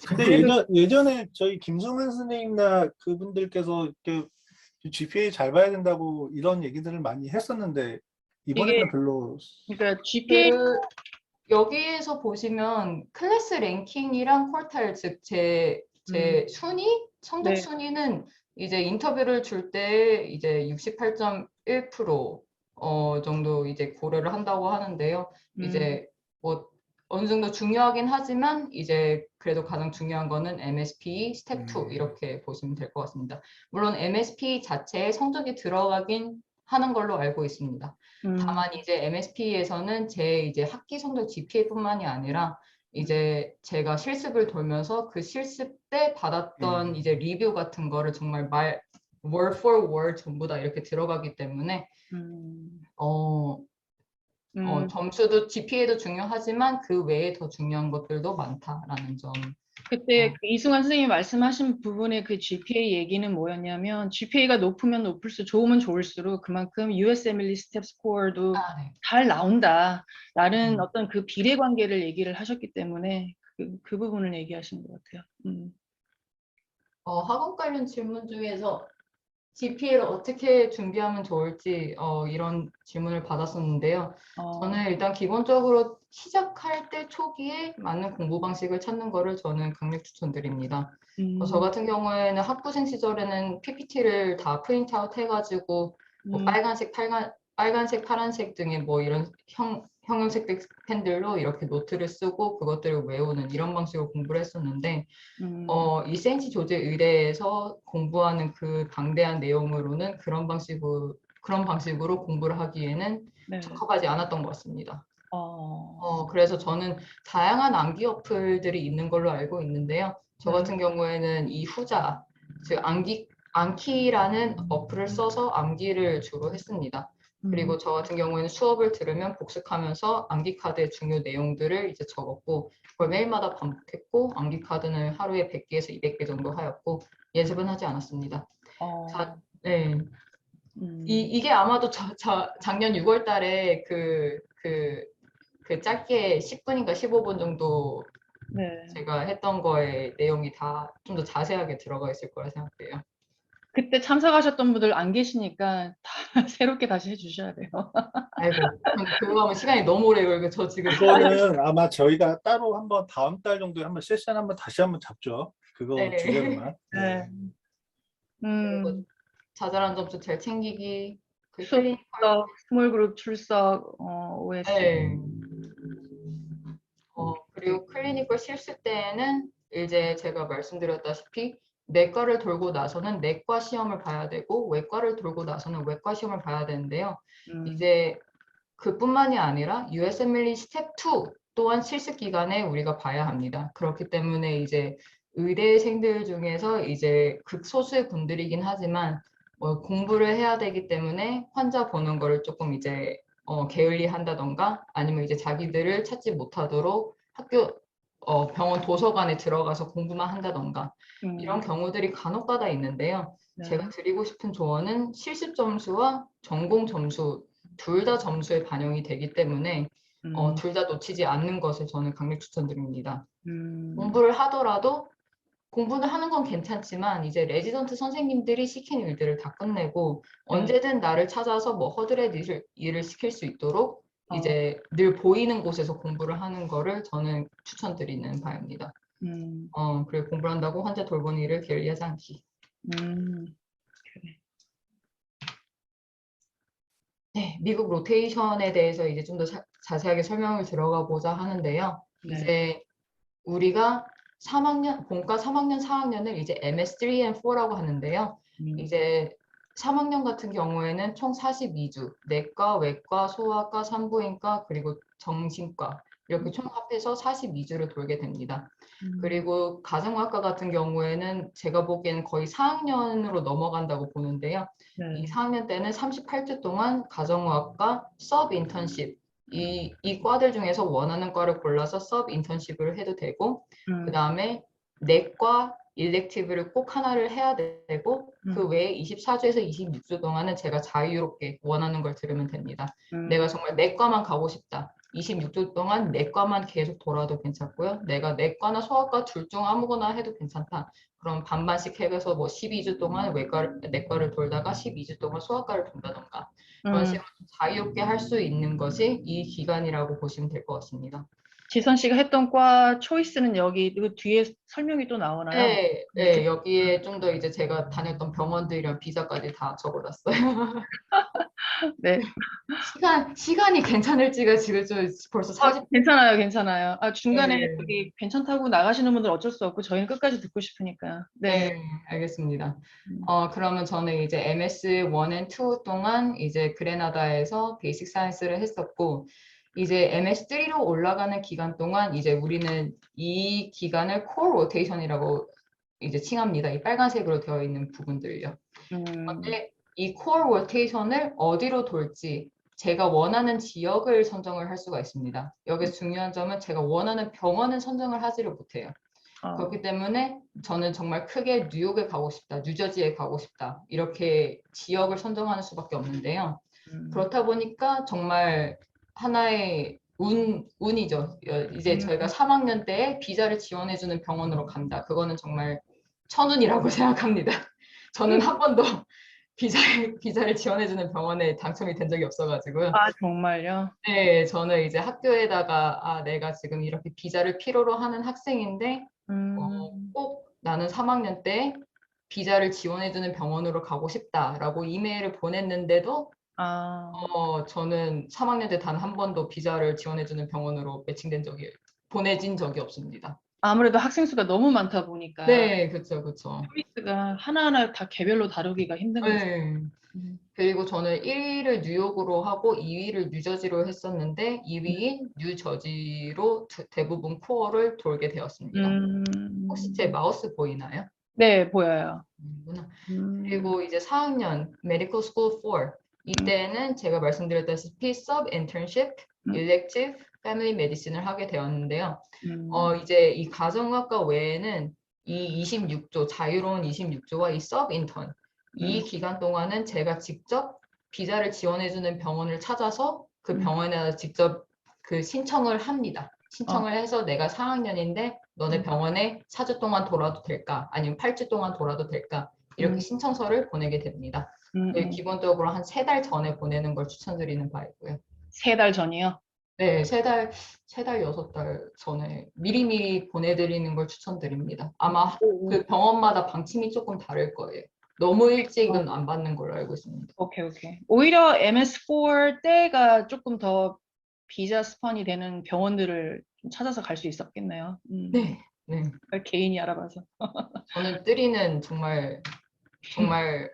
근데 예전에 저희 김승환 선생님이나 그분들께서 이렇게 GPA 잘 봐야 된다고 이런 얘기들을 많이 했었는데 이번에는 이게 별로. 그러니까 GPA 여기에서 보시면 클래스 랭킹이랑 퀄타일, 즉 제 순위, 성적 네. 순위는 이제 인터뷰를 줄 때 이제 68.1% 정도 이제 고려를 한다고 하는데요. 이제 뭐 어느 정도 중요하긴 하지만 이제 그래도 가장 중요한 거는 MSP 스텝 2 이렇게 보시면 될 것 같습니다. 물론 MSP 자체에 성적이 들어가긴 하는 걸로 알고 있습니다. 다만 이제 MSP에서는 제 이제 학기 성적 GPA뿐만이 아니라 이제 제가 실습을 돌면서 그 실습 때 받았던 이제 리뷰 같은 거를 정말 word for word 전부 다 이렇게 들어가기 때문에 점수도 GPA도 중요하지만 그 외에 더 중요한 것들도 많다라는 점. 그때 그 이승환 선생님이 말씀하신 부분의 그 GPA 얘기는 뭐였냐면 GPA가 높으면 높을수록 좋으면 좋을수록 그만큼 USMLE 스텝 스코어도 네. 잘 나온다라는 어떤 그 비례 관계를 얘기를 하셨기 때문에 그 부분을 얘기하신 것 같아요. 학업 관련 질문 중에서 GPA를 어떻게 준비하면 좋을지 이런 질문을 받았었는데요. 저는 일단 기본적으로 시작할 때 초기에 맞는 공부 방식을 찾는 거를 저는 강력 추천드립니다. 저 같은 경우에는 학부생 시절에는 PPT를 다 프린트아웃 해가지고 뭐 빨간색, 파란색 등의 뭐 이런 형용색 펜들로 이렇게 노트를 쓰고 그것들을 외우는 이런 방식으로 공부를 했었는데 2cm 조제 의뢰에서 공부하는 그 방대한 내용으로는 그런 방식으로 공부를 하기에는 네. 적합하지 않았던 것 같습니다. 그래서 저는 다양한 암기 어플들이 있는 걸로 알고 있는데요. 저 같은 경우에는 이 후자, 즉 암키라는 어플을 써서 암기를 주로 했습니다. 그리고 저 같은 경우에는 수업을 들으면 복습하면서 암기 카드의 중요 내용들을 이제 적었고 그걸 매일마다 반복했고 암기 카드는 하루에 100개에서 200개 정도 하였고 예습은 하지 않았습니다. 네. 이게 아마도 작년 6월 달에 그 짧게 10분인가 15분 정도 제가 했던 거에 내용이 다 좀 더 자세하게 들어가 있을 거라 생각해요. 그때 참석하셨던 분들 안 계시니까 다 새롭게 다시 해주셔야 돼요. 아이고, 그거 하면 시간이 너무 오래 걸리고 저 지금 그거는 아마 저희가 따로 한번 다음 달 정도에 한번 세션 한번 다시 한번 잡죠. 그거 네. 주제로만. 네. 그리고 자잘한 점수 잘 챙기기, 그 수업 클리니컬, 출석, 스몰 그룹 출석, OS. 네. 그리고 클리니컬 실습 때에는 이제 제가 말씀드렸다시피 내과를 돌고 나서는 내과 시험을 봐야 되고 외과를 돌고 나서는 외과 시험을 봐야 되는데요. 이제 그뿐만이 아니라 USMLE 스텝 2도 또한 실습 기간에 우리가 봐야 합니다. 그렇기 때문에 이제 의대생들 중에서 이제 극소수의 분들이긴 하지만 공부를 해야 되기 때문에 환자 보는 거를 조금 이제 게을리 한다던가 아니면 이제 자기들을 찾지 못하도록 병원 도서관에 들어가서 공부만 한다던가 이런 경우들이 간혹가다 있는데요. 네. 제가 드리고 싶은 조언은 실습 점수와 전공 점수 둘 다 점수에 반영이 되기 때문에 둘 다 놓치지 않는 것을 저는 강력 추천드립니다. 공부를 하더라도 공부를 하는 건 괜찮지만 이제 레지던트 선생님들이 시킨 일들을 다 끝내고 언제든 나를 찾아서 뭐 허드렛 일을 시킬 수 있도록 이제 늘 보이는 곳에서 공부를 하는 거를 저는 추천드리는 바입니다. 그리고 공부를 한다고 환자 돌보는 일을 게을리하지 않기. 네, 미국 로테이션에 대해서 이제 좀 더 자세하게 설명을 들어가 보자 하는데요. 네. 이제 우리가 3학년, 본과 3학년, 4학년을 이제 MS3 and 4라고 하는데요. 이제 3학년 같은 경우에는 총 42주, 내과, 외과, 소아과, 산부인과, 그리고 정신과 이렇게 총 합해서 42주를 돌게 됩니다. 그리고 가정의학과 같은 경우에는 제가 보기에는 거의 4학년으로 넘어간다고 보는데요. 이 4학년 때는 38주 동안 가정의학과 서브 인턴십 이 과들 중에서 원하는 과를 골라서 서브 인턴십을 해도 되고 그 다음에 내과 일렉티브를 꼭 하나를 해야 되고 그 외에 24주에서 26주 동안은 제가 자유롭게 원하는 걸 들으면 됩니다. 내가 정말 내과만 가고 싶다. 26주 동안 내과만 계속 돌아도 괜찮고요. 내가 내과나 소아과 둘 중 아무거나 해도 괜찮다. 그럼 반반씩 해서 뭐 12주 동안 내과를 돌다가 12주 동안 소아과를 돈다던가 그런 식으로 자유롭게 할 수 있는 것이 이 기간이라고 보시면 될 것 같습니다. 지선 씨가 했던 과 초이스는 여기 그 뒤에 설명이 또 나오나요? 네, 네, 여기에 좀 더 이제 제가 다녔던 병원들이랑 비자까지 다 적어놨어요. 네. 시간이 괜찮을지가 지금 좀 벌써 40. 괜찮아요, 괜찮아요. 중간에 네. 저기 괜찮다고 나가시는 분들 어쩔 수 없고 저희는 끝까지 듣고 싶으니까. 네. 네, 알겠습니다. 그러면 저는 이제 MS 1 and 2 동안 이제 그레나다에서 베이직 사이언스를 했었고 이제 MS3로 올라가는 기간 동안 이제 우리는 이 기간을 core rotation이라고 이제 칭합니다. 이 빨간색으로 되어 있는 부분들요. 그런데 이 core rotation을 어디로 돌지 제가 원하는 지역을 선정을 할 수가 있습니다. 여기서 중요한 점은 제가 원하는 병원은 선정을 하지를 못해요. 그렇기 때문에 저는 정말 크게 뉴욕에 가고 싶다, 뉴저지에 가고 싶다 이렇게 지역을 선정하는 수밖에 없는데요. 그렇다 보니까 정말 하나의 운이죠. 이제 저희가 3학년 때 비자를 지원해주는 병원으로 간다. 그거는 정말 천운이라고 생각합니다. 저는 한 번도 비자를 지원해주는 병원에 당첨이 된 적이 없어가지고요. 정말요? 네, 저는 이제 학교에다가 내가 지금 이렇게 비자를 필요로 하는 학생인데 꼭 나는 3학년 때 비자를 지원해주는 병원으로 가고 싶다라고 이메일을 보냈는데도 저는 3학년 때 단 한 번도 비자를 지원해주는 병원으로 보내진 적이 없습니다. 아무래도 학생 수가 너무 많다 보니까. 네, 그렇죠. 초이스가 하나하나 다 개별로 다루기가 힘든 거죠. 네. 그리고 저는 1위를 뉴욕으로 하고 2위를 뉴저지로 했었는데 2위인 뉴저지로 대부분 코어를 돌게 되었습니다. 혹시 제 마우스 보이나요? 네, 보여요. 그리고 이제 4학년 Medical School 4 이때는 제가 말씀드렸다시피 Sub Internship, Elective, Family Medicine을 하게 되었는데요. 이제 이 가정의학과 외에는 이 26조 자유로운 26조와 이 Sub Intern 이 기간 동안은 제가 직접 비자를 지원해주는 병원을 찾아서 그 병원에 직접 그 신청을 합니다. 신청을 해서 내가 4학년인데 너네 병원에 4주 동안 돌아도 될까? 아니면 8주 동안 돌아도 될까? 이렇게 신청서를 보내게 됩니다. 기본적으로 한 3달 전에 보내는 걸 추천드리는 바이고요. 3달 전이요? 네, 3달, 6달 전에 미리미리 보내드리는 걸 추천드립니다. 아마 그 병원마다 방침이 조금 다를 거예요. 너무 일찍은 안 받는 걸로 알고 있습니다. 오케이. 오히려 MS4 때가 조금 더 비자 스폰이 되는 병원들을 좀 찾아서 갈 수 있었겠네요. 네. 개인이 알아봐서. 저는 3는 정말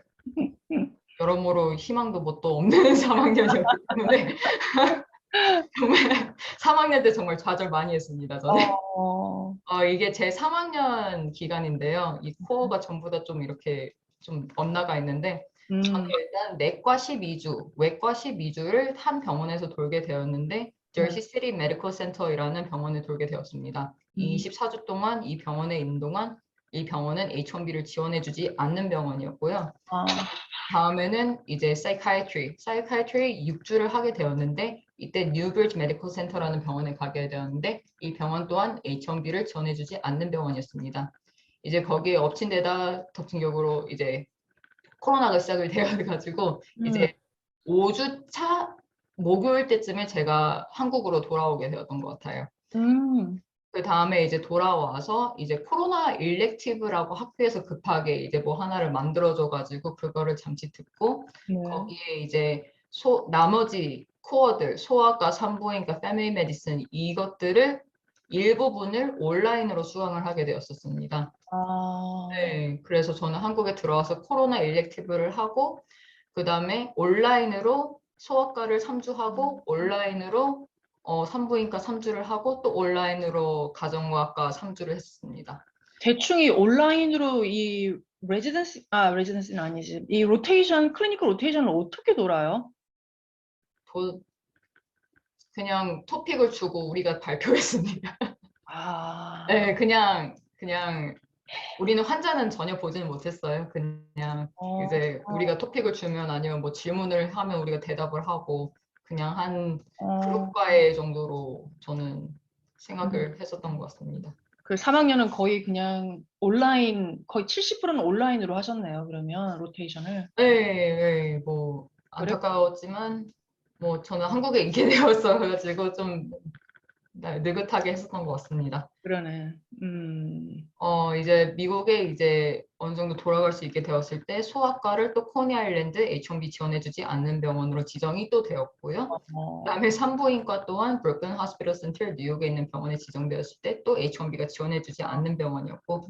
여러모로 희망도 뭣도 없는 3학년이었기 때문에 정말 3학년 때 정말 좌절 많이 했습니다, 저는. 어, 이게 제 3학년 기간인데요. 이 코어가 전부 다 좀 이렇게 좀 엇나가 있는데, 저는 일단 내과 12주, 외과 12주를 한 병원에서 돌게 되었는데, 저시 시티 메디컬 센터이라는 병원을 돌게 되었습니다. 24주 동안 이 병원에 있는 동안 이 병원은 H1B를 지원해주지 않는 병원이었고요. 아, 다음에는 이제 사이카이트리 6주를 하게 되었는데 이때 뉴브리지 메디컬 센터라는 병원에 가게 되었는데 이 병원 또한 H1B를 지원해주지 않는 병원이었습니다. 이제 거기에 엎친 데다 덮친 격으로 이제 코로나가 시작이 되어가지고 이제 5주 차 목요일 때쯤에 제가 한국으로 돌아오게 되었던 것 같아요. 그 다음에 이제 돌아와서 이제 코로나 일렉티브라고 학교에서 급하게 이제 뭐 하나를 만들어줘가지고 그거를 잠시 듣고 네. 거기에 이제 나머지 코어들 소아과, 산부인과, 패밀리 메디슨 이것들을 일부분을 온라인으로 수강을 하게 되었었습니다. 아, 네, 그래서 저는 한국에 들어와서 코로나 일렉티브를 하고 그 다음에 온라인으로 소아과를 3주 하고 온라인으로 산부인과 3주를 하고 또 온라인으로 가정의학과 3주를 했습니다. 대충 이 온라인으로 이 레지던시는 아니지. 이 로테이션, 클리니컬 로테이션을 어떻게 돌아요? 그냥 토픽을 주고 우리가 발표했습니다. 아, 네, 그냥 우리는 환자는 전혀 보지는 못했어요. 그냥 이제 우리가 토픽을 주면 아니면 뭐 질문을 하면 우리가 대답을 하고 그냥 한 그룹 과외 정도로 저는 생각을 했었던 것 같습니다. 그 3학년은 거의 그냥 온라인, 거의 70%는 온라인으로 하셨네요. 그러면 로테이션을. 네, 뭐 안타까웠지만 뭐 저는 한국에 있게 되었어가지고 좀 느긋하게 했었던 것 같습니다. 그러네. 이제 미국에 이제 어느 정도 돌아갈 수 있게 되었을 때 소아과를 또 코니 아일랜드 H1B 지원해주지 않는 병원으로 지정이 또 되었고요. 그다음에 산부인과 또한 브루클린 호스피털 센터 뉴욕에 있는 병원에 지정되었을 때 또 H1B가 지원해주지 않는 병원이었고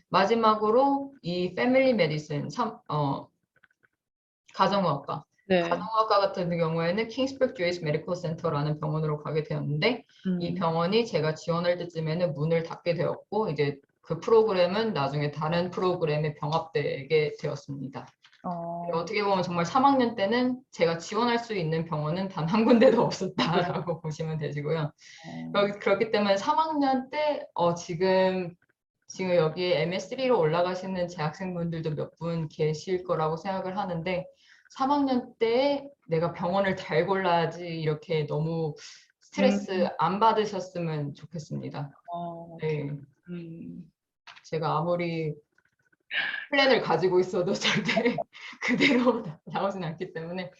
마지막으로 이 패밀리 메디슨 가정의학과 네. 가정의학과 같은 경우에는 킹스버그 주이스 메디컬 센터라는 병원으로 가게 되었는데 이 병원이 제가 지원할 때쯤에는 문을 닫게 되었고 이제 그 프로그램은 나중에 다른 프로그램에 병합되게 되었습니다. 어떻게 보면 정말 3학년 때는 제가 지원할 수 있는 병원은 단 한 군데도 없었다라고 보시면 되시고요. 그렇기 때문에 3학년 때 지금 여기에 MS3로 올라가시는 재학생분들도 몇 분 계실 거라고 생각을 하는데 3학년 때 내가 병원을 잘 골라야지 이렇게 너무 스트레스 안 받으셨으면 좋겠습니다. 네. 제가 아무리 플랜을 가지고 있어도 절대 그대로 나오진 않기 때문에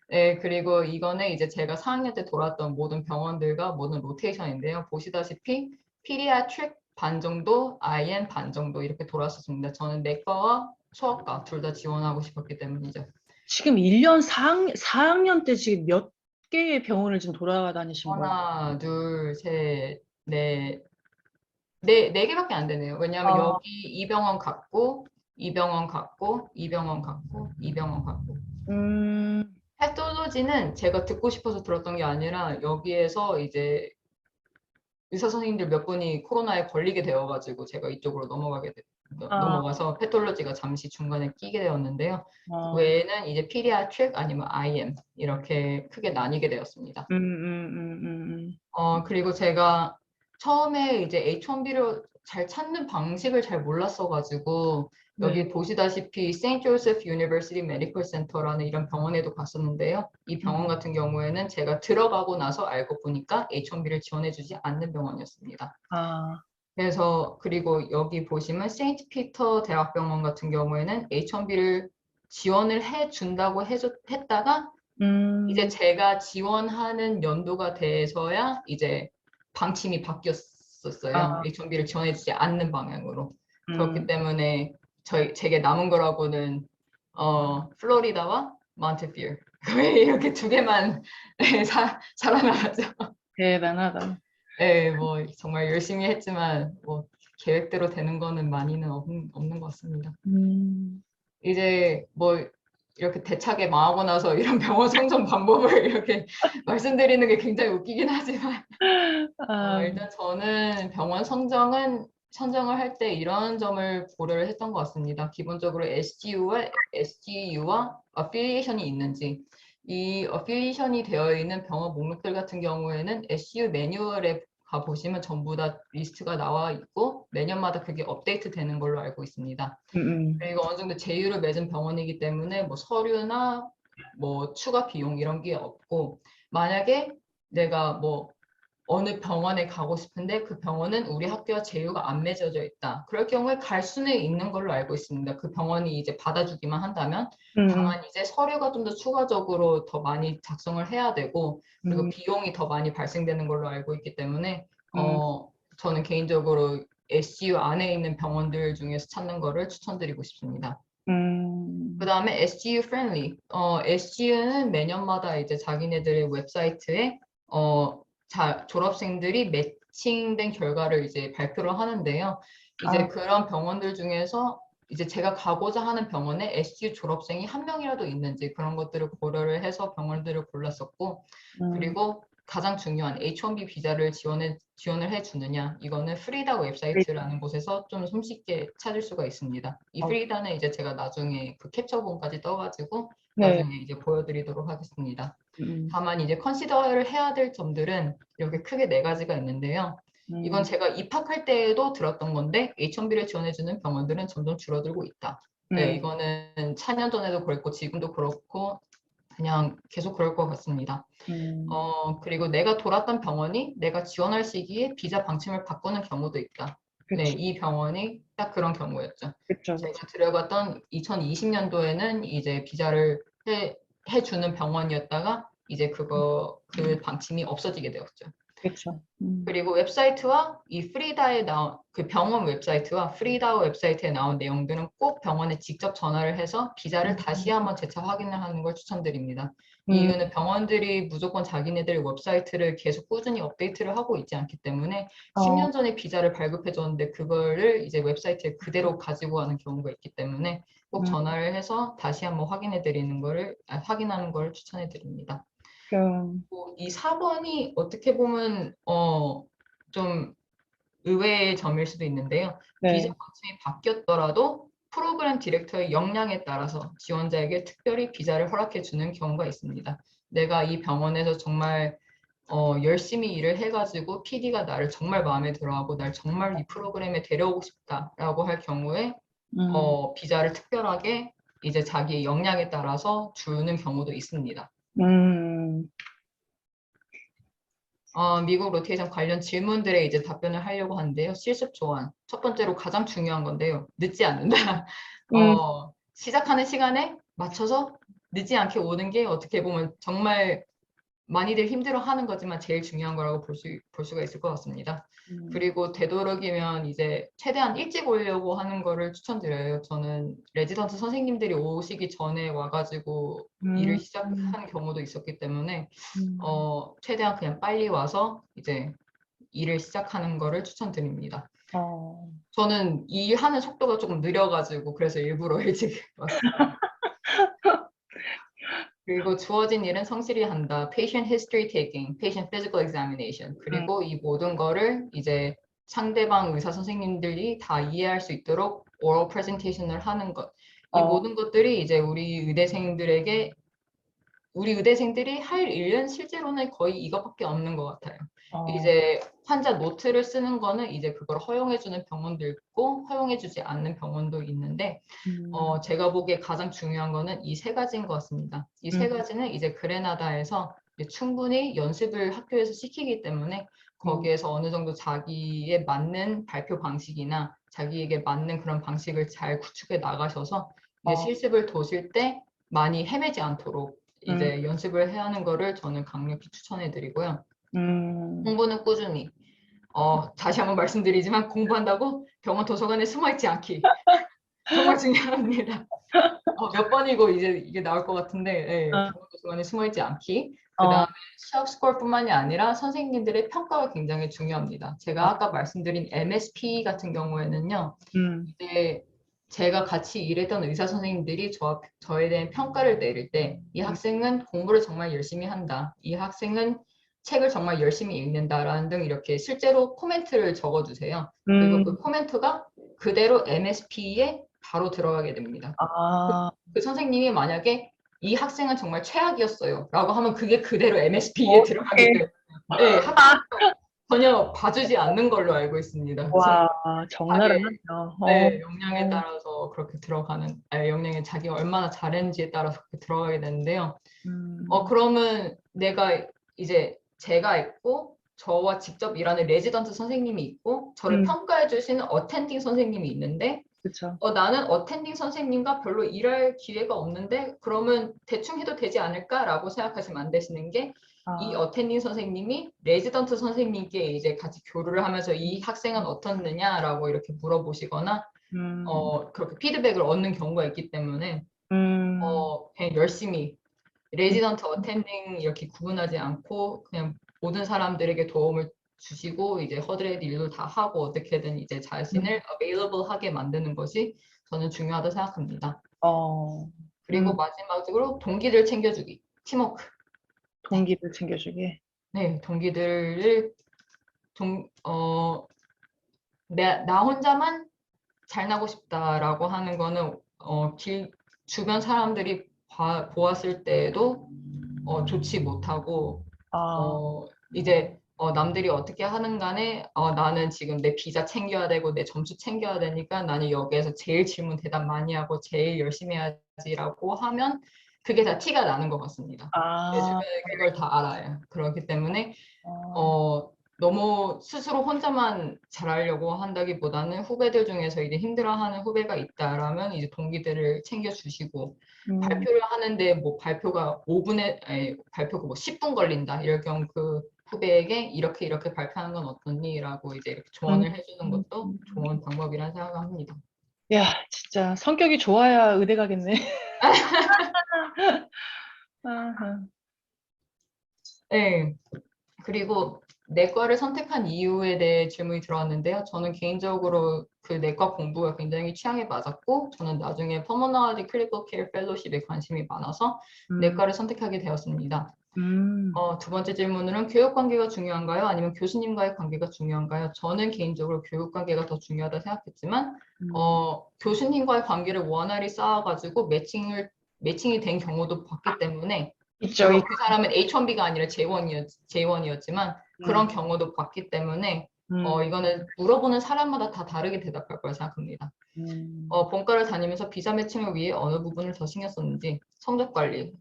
네, 그리고 이거는 이제 제가 4학년 때 돌았던 모든 병원들과 모든 로테이션인데요. 보시다시피 피디아트릭 반 정도, IM 반 정도 이렇게 돌았었습니다. 저는 내과와 소아과 둘 다 지원하고 싶었기 때문이죠. 지금 1년 4학년 때 지금 몇 개의 병원을 지금 돌아다니신 거예요? 하나, 둘, 셋, 넷, 네 개밖에 안 되네요. 왜냐하면 여기 이 병원 갔고, 이 병원 갔고, 이 병원 갔고, 이 병원 갔고. 패톨로지는 제가 듣고 싶어서 들었던 게 아니라 여기에서 이제 의사 선생님들 몇 분이 코로나에 걸리게 되어가지고 제가 이쪽으로 넘어가서 패톨로지가 잠시 중간에 끼게 되었는데요. 그 외에는 이제 피디아트릭 아니면 IM 이렇게 크게 나뉘게 되었습니다. 그리고 제가 처음에 이제 H1B를 잘 찾는 방식을 잘 몰랐어가지고 여기 보시다시피 세인트 조세프 유니버시티 메디컬 센터라는 이런 병원에도 갔었는데요. 이 병원 같은 경우에는 제가 들어가고 나서 알고 보니까 H1B를 지원해주지 않는 병원이었습니다. 그래서 그리고 여기 보시면 세인트 피터 대학병원 같은 경우에는 H1B를 지원을 해준다고 했다가 이제 제가 지원하는 연도가 돼서야 이제 방침이 바뀌었었어요. H1B를 지원해주지 않는 방향으로. 그렇기 때문에 제게 남은 거라고는 플로리다와 몬테피어 이렇게 두 개만 살아남았죠. 대단하다. 네, 뭐 정말 열심히 했지만 뭐 계획대로 되는 거는 많이는 없는 것 같습니다. 이제 뭐 이렇게 대차게 망하고 나서 이런 병원 선정 방법을 이렇게 말씀드리는 게 굉장히 웃기긴 하지만 일단 저는 병원 선정을 할 때 이런 점을 고려를 했던 것 같습니다. 기본적으로 SGU와 어필리에이션이 있는지, 이 어필리에이션이 되어 있는 병원 목록들 같은 경우에는 SGU 매뉴얼에 가보시면 전부 다 리스트가 나와 있고 매년마다 그게 업데이트 되는 걸로 알고 있습니다. 그리고 어느 정도 제휴를 맺은 병원이기 때문에 뭐 서류나 뭐 추가 비용 이런 게 없고, 만약에 내가 뭐 어느 병원에 가고 싶은데 그 병원은 우리 학교와 제휴가 안 맺어져 있다. 그럴 경우에 갈 수는 있는 걸로 알고 있습니다. 그 병원이 이제 받아주기만 한다면. 다만 이제 서류가 좀 더 추가적으로 더 많이 작성을 해야 되고, 그리고 비용이 더 많이 발생되는 걸로 알고 있기 때문에 저는 개인적으로 SGU 안에 있는 병원들 중에서 찾는 거를 추천드리고 싶습니다. 그 다음에 SGU friendly. SGU는 매년마다 이제 자기네들의 웹사이트에 졸업생들이 매칭된 결과를 이제 발표를 하는데요. 이제 그런 병원들 중에서 이제 제가 가고자 하는 병원에 SGU 졸업생이 한 명이라도 있는지 그런 것들을 고려를 해서 병원들을 골랐었고, 그리고 가장 중요한 H1B 비자를 지원을 해주느냐, 이거는 프리다 웹사이트라는 곳에서 좀 손쉽게 찾을 수가 있습니다. 이 프리다는 이제 제가 나중에 그 캡처본까지 떠가지고 나중에 이제 보여드리도록 하겠습니다. 다만 이제 컨시더를 해야 될 점들은 이렇게 크게 4가지가 있는데요. 이건 제가 입학할 때에도 들었던 건데 H1B를 지원해주는 병원들은 점점 줄어들고 있다. 네, 이거는 4년 전에도 그랬고 지금도 그렇고 그냥 계속 그럴 것 같습니다. 그리고 내가 돌았던 병원이 내가 지원할 시기에 비자 방침을 바꾸는 경우도 있다. 네, 이 병원이 딱 그런 경우였죠. 제가 들어갔던 2020년도에는 이제 비자를 해주는 병원이었다가 이제 그 방침이 없어지게 되었죠. 그리고 웹사이트와 이 프리다에 나온 그 병원 웹사이트와 프리다 웹사이트에 나온 내용들은 꼭 병원에 직접 전화를 해서 비자를 다시 한번 재차 확인을 하는 걸 추천드립니다. 이유는 병원들이 무조건 자기네들 웹사이트를 계속 꾸준히 업데이트를 하고 있지 않기 때문에 10년 전에 비자를 발급해 줬는데 그거를 이제 웹사이트에 그대로 가지고 가는 경우가 있기 때문에 꼭 전화를 해서 다시 한번 확인하는 걸 추천해 드립니다. 이 4번이 어떻게 보면 좀 의외의 점일 수도 있는데요. 비자 방침이 바뀌었더라도 프로그램 디렉터의 역량에 따라서 지원자에게 특별히 비자를 허락해 주는 경우가 있습니다. 내가 이 병원에서 정말 열심히 일을 해가지고 PD가 나를 정말 마음에 들어하고 날 정말 이 프로그램에 데려오고 싶다라고 할 경우에 비자를 특별하게 이제 자기의 역량에 따라서 주는 경우도 있습니다. 미국 로테이션 관련 질문들에 이제 답변을 하려고 하는데요. 실습 조언. 첫 번째로 가장 중요한 건데요. 늦지 않는다. 시작하는 시간에 맞춰서 늦지 않게 오는 게 어떻게 보면 정말 많이들 힘들어하는 거지만 제일 중요한 거라고 볼 수가 있을 것 같습니다. 그리고 되도록이면 이제 최대한 일찍 오려고 하는 거를 추천드려요. 저는 레지던트 선생님들이 오시기 전에 와가지고 일을 시작하는 경우도 있었기 때문에 최대한 그냥 빨리 와서 이제 일을 시작하는 거를 추천드립니다. 저는 일하는 속도가 조금 느려가지고 그래서 일부러 일찍 왔습니다. 그리고 주어진 일은 성실히 한다. Patient history taking, patient physical examination. 그리고 이 모든 거를 이제 상대방 의사 선생님들이 다 이해할 수 있도록 oral presentation을 하는 것. 이 모든 것들이 이제 우리 의대생들이 할 일은 실제로는 거의 이것밖에 없는 것 같아요. 이제 환자 노트를 쓰는 거는 이제 그걸 허용해주는 병원도 있고 허용해주지 않는 병원도 있는데 제가 보기에 가장 중요한 거는 이 3가지인 것 같습니다. 이 3가지는 이제 그레나다에서 이제 충분히 연습을 학교에서 시키기 때문에 거기에서 어느 정도 자기에 맞는 발표 방식이나 자기에게 맞는 그런 방식을 잘 구축해 나가셔서 이제 실습을 도실 때 많이 헤매지 않도록 이제 연습을 해야 하는 거를 저는 강력히 추천해 드리고요. 공부는 꾸준히. 다시 한번 말씀드리지만 공부한다고 병원 도서관에 숨어있지 않기. 정말 중요합니다. 몇 번이고 이제 이게 나올 것 같은데 병원 도서관에 숨어있지 않기. 그 다음에 시험 스코어뿐만이 아니라 선생님들의 평가가 굉장히 중요합니다. 제가 아까 말씀드린 MSP 같은 경우에는요. 이제 제가 같이 일했던 의사 선생님들이 저에 대한 평가를 내릴 때 이 학생은 공부를 정말 열심히 한다. 이 학생은 책을 정말 열심히 읽는다라는 등 이렇게 실제로 코멘트를 적어주세요. 그리고 그 코멘트가 그대로 MSP에 바로 들어가게 됩니다. 아, 그 선생님이 만약에 이 학생은 정말 최악이었어요 라고 하면 그게 그대로 MSP에 들어가기 때문에 네, 학교가 전혀 봐주지 않는 걸로 알고 있습니다. 와, 자기의 적나라하네요. 네, 역량에 따라서 그렇게 들어가는, 역량에 자기가 얼마나 잘했는지에 따라서 그렇게 들어가게 되는데요. 그러면 내가 이제 제가 있고 저와 직접 일하는 레지던트 선생님이 있고 저를 평가해 주시는 어텐딩 선생님이 있는데 그렇죠. 나는 어텐딩 선생님과 별로 일할 기회가 없는데 그러면 대충 해도 되지 않을까라고 생각하시면 안 되시는 게 이 어텐딩 선생님이 레지던트 선생님께 이제 같이 교류를 하면서 이 학생은 어떻느냐라고 이렇게 물어보시거나 그렇게 피드백을 얻는 경우가 있기 때문에 그냥 열심히 레지던트 어텐딩 이렇게 구분하지 않고 그냥 모든 사람들에게 도움을 주시고 이제 허드렛 일도 다 하고 어떻게든 이제 자신을 available 하게 만드는 것이 저는 중요하다고 생각합니다. 그리고 마지막으로 동기들 챙겨주기, 팀워크. 동기를 챙겨주기. 네, 동기들을 나 혼자만 잘나고 싶다라고 하는 거는 주변 사람들이 보았을 때에도 좋지 못하고 이제 남들이 어떻게 하는 간에 나는 지금 내 비자 챙겨야 되고 내 점수 챙겨야 되니까 나는 여기에서 제일 질문 대답 많이 하고 제일 열심히 해야지라고 하면 그게 다 티가 나는 것 같습니다. 내 주변에 그걸 다 알아요. 그렇기 때문에 너무 스스로 혼자만 잘하려고 한다기보다는 후배들 중에서 이제 힘들어하는 후배가 있다라면 이제 동기들을 챙겨주시고 발표를 하는데 뭐 발표가 10분 걸린다 이럴 경우 그 후배에게 이렇게 발표하는 건 어떻니?라고 이제 이렇게 조언을 해주는 것도 좋은 방법이라 생각합니다. 야, 진짜 성격이 좋아야 의대 가겠네. 네. 그리고 내과를 선택한 이유에 대해 질문이 들어왔는데요. 저는 개인적으로 그 내과 공부가 굉장히 취향에 맞았고 저는 나중에 퍼머널리 클리니컬 케어 펠로십에 관심이 많아서 내과를 선택하게 되었습니다. 두 번째 질문은 교육 관계가 중요한가요? 아니면 교수님과의 관계가 중요한가요? 저는 개인적으로 교육 관계가 더 중요하다 생각했지만 교수님과의 관계를 원활히 쌓아가지고 매칭이 된 경우도 봤기 때문에 있죠. 물론 그 사람은 H1B가 아니라 J1이었지만 그런 경우도 봤기 때문에 이거는 물어보는 사람마다 다 다르게 대답할 거라 생각합니다. 본과를 다니면서 비자 매칭을 위해 어느 부분을 더 신경 썼는지 성적 관리,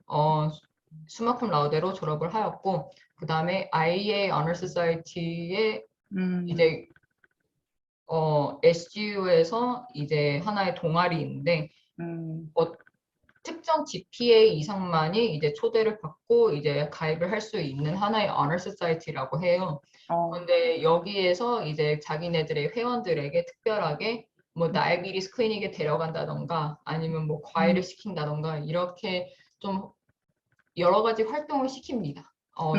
수마쿰 라우데로 졸업을 하였고 그 다음에 IEA Honor Society의 이제 SGU에서 이제 하나의 동아리인데 특정 GPA 이상만이 이제 초대를 받고 이제 가입을 할 수 있는 하나의 Honor Society라고 해요. 근데 여기에서 이제 자기네들의 회원들에게 특별하게 뭐 다이비티스 클리닉에 데려간다던가 아니면 뭐 과외를 시킨다던가 이렇게 좀 여러 가지 활동을 시킵니다.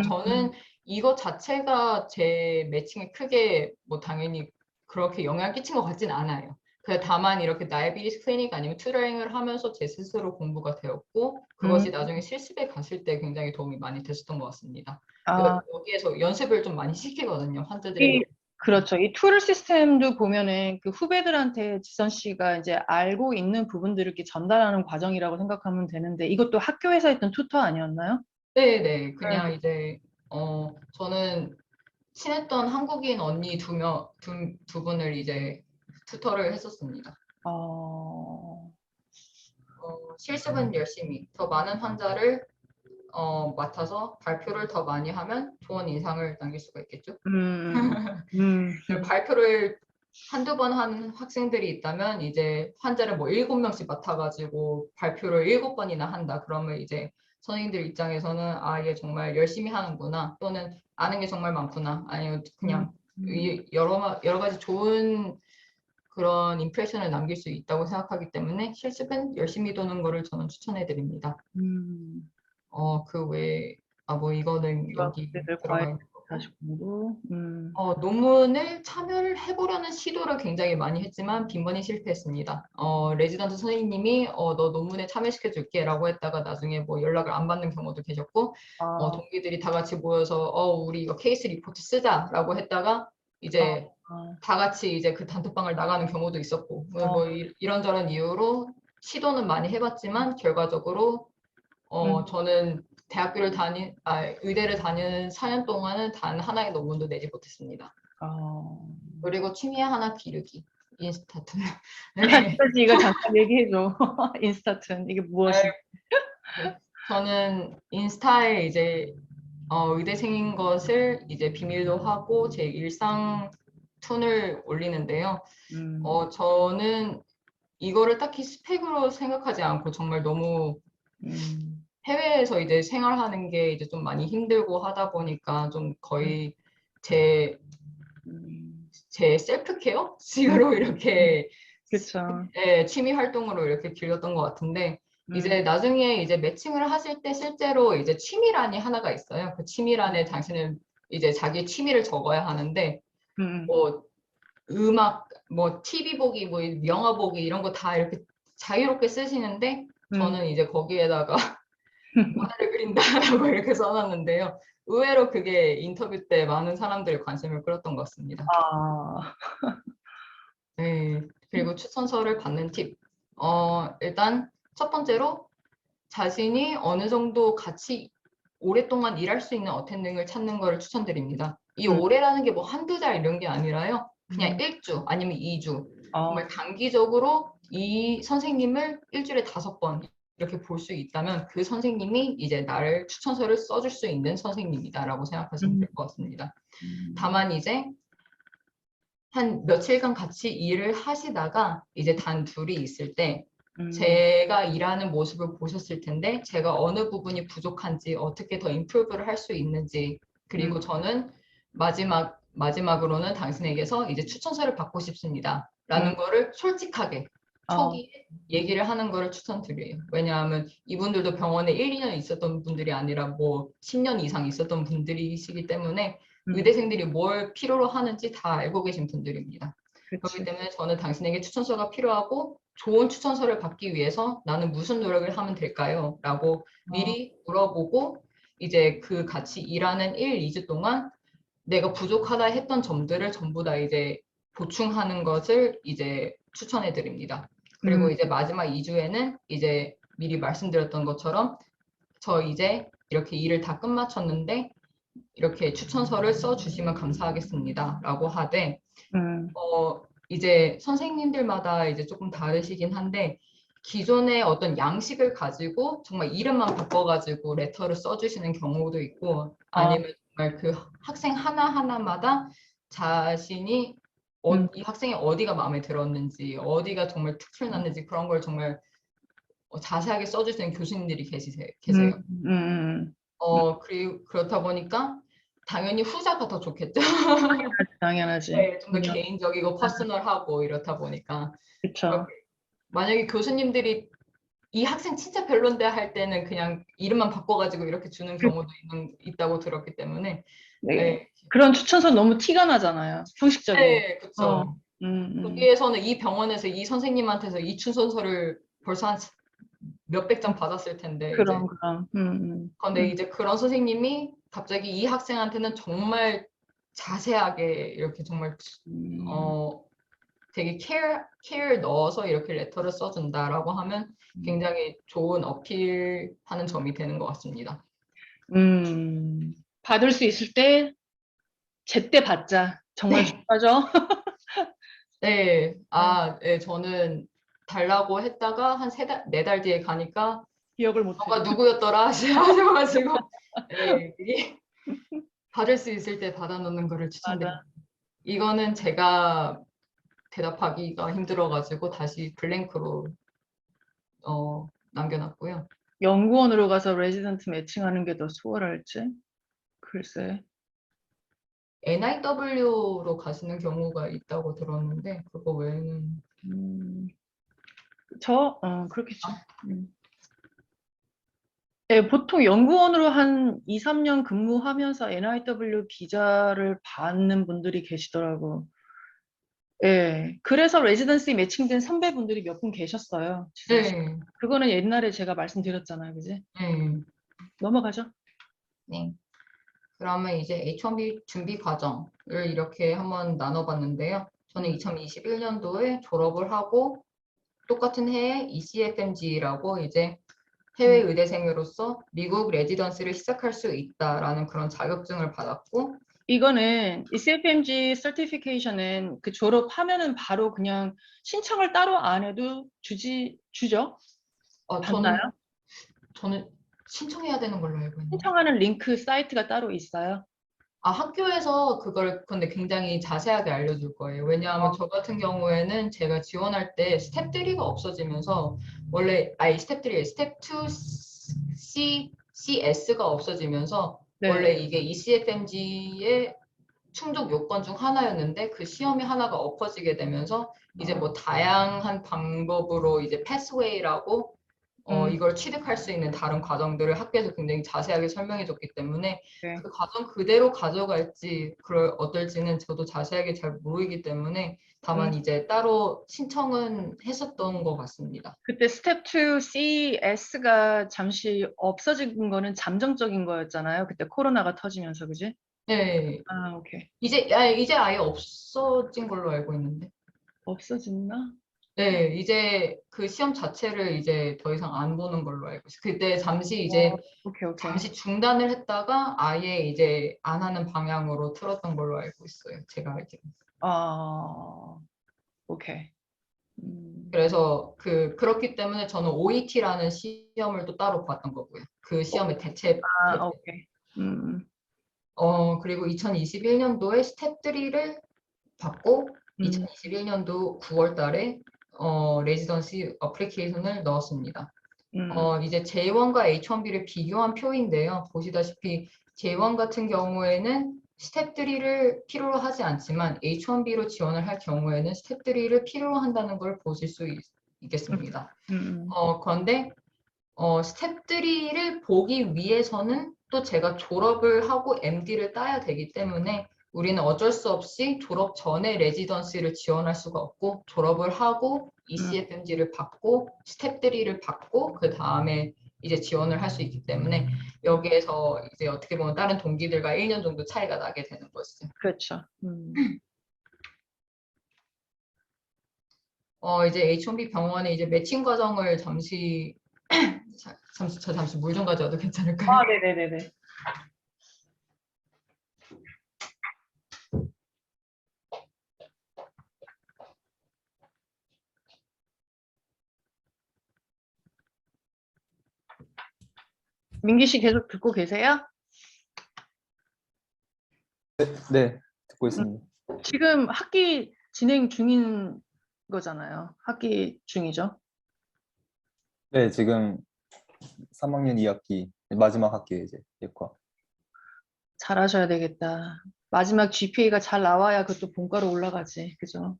저는 이거 자체가 제 매칭에 크게 뭐 당연히 그렇게 영향을 끼친 것 같진 않아요. 다만 이렇게 다이비티스 클리닉 아니면 튜터링을 하면서 제 스스로 공부가 되었고 그것이 나중에 실습에 갔을 때 굉장히 도움이 많이 됐었던 것 같습니다. 그래서 여기에서 연습을 좀 많이 시키거든요. 환자들에게. 그렇죠. 이 툴 시스템도 보면은 그 후배들한테 지선 씨가 이제 알고 있는 부분들을 이렇게 전달하는 과정이라고 생각하면 되는데 이것도 학교에서 했던 튜터 아니었나요? 네네. 그냥 이제 저는 친했던 한국인 언니 두 분을 이제 튜터를 했었습니다. 실습은 열심히 더 많은 환자를 맡아서 발표를 더 많이 하면 좋은 인상을 남길 수가 있겠죠. 발표를 한두 번 하는 학생들이 있다면 이제 환자를 뭐 7명씩 맡아가지고 발표를 7번이나 한다. 그러면 이제 선생님들 입장에서는 아, 얘 정말 열심히 하는구나. 또는 아는 게 정말 많구나. 아니면 그냥 여러 가지 좋은 그런 임프레션을 남길 수 있다고 생각하기 때문에 실습은 열심히 도는 거를 저는 추천해 드립니다. 그 외에 뭐 이거는 여기 들어가 있는 거고. 다시 공부. 논문을 참여를 해보려는 시도를 굉장히 많이 했지만 빈번히 실패했습니다. 레지던트 선생님이 너 논문에 참여시켜줄게 라고 했다가 나중에 뭐 연락을 안 받는 경우도 계셨고, 동기들이 다 같이 모여서 우리 이거 케이스 리포트 쓰자 라고 했다가 이제 다 같이 이제 그 단톡방을 나가는 경우도 있었고, 뭐 이런저런 이유로 시도는 많이 해봤지만 결과적으로 저는 의대를 다니는 4년 동안은 단 하나의 논문도 내지 못했습니다. 그리고 취미 하나 기르기, 인스타툰. 네. 이거 잠깐 얘기해줘. 인스타툰 이게 무엇이? 저는 인스타에 이제 의대생인 것을 이제 비밀로 하고 제 일상 툰을 올리는데요. 저는 이거를 딱히 스펙으로 생각하지 않고 정말 너무 해외에서 이제 생활하는 게 이제 좀 많이 힘들고 하다 보니까 좀 거의 제 셀프 케어 식으로 이렇게 그렇죠. 취미 활동으로 이렇게 길렀던 것 같은데 이제 나중에 이제 매칭을 하실 때 실제로 이제 취미란이 하나가 있어요. 그 취미란에 당신은 이제 자기 취미를 적어야 하는데 뭐 음악, 뭐 TV 보기, 뭐 영화 보기 이런 거 다 이렇게 자유롭게 쓰시는데 저는 이제 거기에다가 만화를 그린다라고 이렇게 써놨는데요. 의외로 그게 인터뷰 때 많은 사람들의 관심을 끌었던 것 같습니다. 네, 그리고 추천서를 받는 팁. 일단 첫 번째로 자신이 어느 정도 같이 오랫동안 일할 수 있는 어텐딩을 찾는 거를 추천드립니다. 이 오래라는 게 뭐 한두 달 이런 게 아니라요. 그냥 1주 아니면 2주. 정말 단기적으로 이 선생님을 일주일에 5번 이렇게 볼 수 있다면 그 선생님이 이제 나를 추천서를 써줄 수 있는 선생님이다라고 생각하시면 될 것 같습니다. 다만 이제 한 며칠간 같이 일을 하시다가 이제 단 둘이 있을 때 제가 일하는 모습을 보셨을 텐데 제가 어느 부분이 부족한지 어떻게 더 임프루브를 할 수 있는지 그리고 저는 마지막으로는 당신에게서 이제 추천서를 받고 싶습니다 라는 거를 솔직하게 초기에 얘기를 하는 거를 추천드려요. 왜냐하면 이분들도 병원에 1, 2년 있었던 분들이 아니라 뭐 10년 이상 있었던 분들이시기 때문에 의대생들이 뭘 필요로 하는지 다 알고 계신 분들입니다. 그렇기 때문에 저는 당신에게 추천서가 필요하고 좋은 추천서를 받기 위해서 나는 무슨 노력을 하면 될까요? 라고 미리 물어보고 이제 그 같이 일하는 1, 2주 동안 내가 부족하다 했던 점들을 전부 다 이제 보충하는 것을 이제 추천해 드립니다. 그리고 이제 마지막 2주에는 이제 미리 말씀드렸던 것처럼 저 이제 이렇게 일을 다 끝마쳤는데 이렇게 추천서를 써주시면 감사하겠습니다. 라고 하되, 이제 선생님들마다 이제 조금 다르시긴 한데, 기존의 어떤 양식을 가지고 정말 이름만 바꿔가지고 레터를 써주시는 경우도 있고, 아니면 정말 그 학생 하나하나마다 자신이 이 학생이 어디가 마음에 들었는지, 어디가 정말 특출 났는지 그런 걸 정말 자세하게 써주시는 교수님들이 계세요. 그리고 그렇다 보니까 당연히 후자가 더 좋겠죠. 당연하지. 네, 좀 더 개인적이고 퍼스널하고 이렇다 보니까. 그렇죠. 만약에 교수님들이 이 학생 진짜 별론데 할 때는 그냥 이름만 바꿔가지고 이렇게 주는 경우도 있다고 들었기 때문에. 네. 그런 추천서 너무 티가 나잖아요. 형식적인. 네, 그렇죠. 거기에서는 이 병원에서 이 선생님한테서 이 추천서를 벌써 한 몇백 장 받았을 텐데. 그럼. 근데 이제 그런 선생님이 갑자기 이 학생한테는 정말 자세하게 이렇게 정말 되게 care 넣어서 이렇게 레터를 써준다라고 하면 굉장히 좋은 어필하는 점이 되는 것 같습니다. 받을 수 있을 때 제때 받자. 정말 중요하죠. 네, 네, 저는 달라고 했다가 한 4달 뒤에 가니까 기억을 못해. 너가 누구였더라 하셔가지고 네, 받을 수 있을 때 받아놓는 거를 추천드립니다. 이거는 제가 대답하기가 힘들어가지고 다시 블랭크로 남겨놨고요. 연구원으로 가서 레지던트 매칭하는 게 더 수월할지? 글쎄. NIW로 가시는 경우가 있다고 들었는데 그거 외에는 그렇겠죠. 예, 보통 연구원으로 한 2, 3년 근무하면서 NIW 비자를 받는 분들이 계시더라고. 예, 그래서 레지던시 매칭된 선배분들이 몇 분 계셨어요, 지선 씨. 네. 그거는 옛날에 제가 말씀드렸잖아요, 그지? 네. 넘어가죠. 네. 그러면 이제 H1B 준비 과정을 이렇게 한번 나눠봤는데요. 저는 2021년도에 졸업을 하고 똑같은 해에 ECFMG라고 이제 해외 의대생으로서 미국 레지던시를 시작할 수 있다라는 그런 자격증을 받았고, 이거는 이 CFMG 서티피케이션은 그 졸업하면은 바로 그냥 신청을 따로 안 해도 주죠? 받나요? 저는 신청해야 되는 걸로 알고 있는데. 신청하는 링크 사이트가 따로 있어요? 아, 학교에서 그걸 근데 굉장히 자세하게 알려줄 거예요. 왜냐하면 저 같은 경우에는 제가 지원할 때 스텝 3가 없어지면서 원래 스텝 3, 스텝 2 CS가 없어지면서 원래 네. 이게 ECFMG의 충족 요건 중 하나였는데 그 시험이 하나가 엎어지게 되면서 이제 뭐 다양한 방법으로 이제 패스웨이라고 이걸 취득할 수 있는 다른 과정들을 학교에서 굉장히 자세하게 설명해 줬기 때문에 네. 그 과정 그대로 가져갈지 어떨지는 저도 자세하게 잘 모르기 때문에 다만 이제 따로 신청은 했었던 것 같습니다. 그때 스텝 2 CS가 잠시 없어진 거는 잠정적인 거였잖아요. 그때 코로나가 터지면서, 그지? 네, 아, 오케이. 이제 아예 없어진 걸로 알고 있는데. 없어졌나? 네, 이제 그 시험 자체를 이제 더 이상 안 보는 걸로 알고 있어요. 그때 잠시 이제 오케이. 잠시 중단을 했다가 아예 이제 안 하는 방향으로 틀었던 걸로 알고 있어요. 제가 알기로는. 아, 오케이. 그래서 그렇기 때문에 저는 OET라는 시험을 또 따로 봤던 거고요. 그 시험의 대체. 오케이. 그리고 2021년도에 스텝 3를 받고 2021년도 9월 달에 레지던시 어플리케이션을 넣었습니다. 이제 J1과 H1B를 비교한 표인데요. 보시다시피 J1 같은 경우에는 스텝 3를 필요로 하지 않지만 H1B로 지원을 할 경우에는 스텝 3를 필요로 한다는 걸 보실 수 있겠습니다. 그런데 스텝 3를 보기 위해서는 또 제가 졸업을 하고 MD를 따야 되기 때문에 우리는 어쩔 수 없이 졸업 전에 레지던시를 지원할 수가 없고 졸업을 하고 ECFMG를 받고 스텝 3를 받고 그 다음에 이제 지원을 할 수 있기 때문에 여기에서 이제 어떻게 보면 다른 동기들과 1년 정도 차이가 나게 되는 것이죠. 그렇죠. 이제 H1B 병원에 이제 매칭 과정을 잠시 잠시 물 좀 가져와도 괜찮을까요? 아, 네네네네. 민기 씨 계속 듣고 계세요? 네, 듣고 있습니다. 지금 학기 진행 중인 거잖아요. 학기 중이죠. 네, 지금 3학년 2학기 마지막 학기에 이제 예과. 잘하셔야 되겠다. 마지막 GPA가 잘 나와야 그것도 본과로 올라가지. 그죠?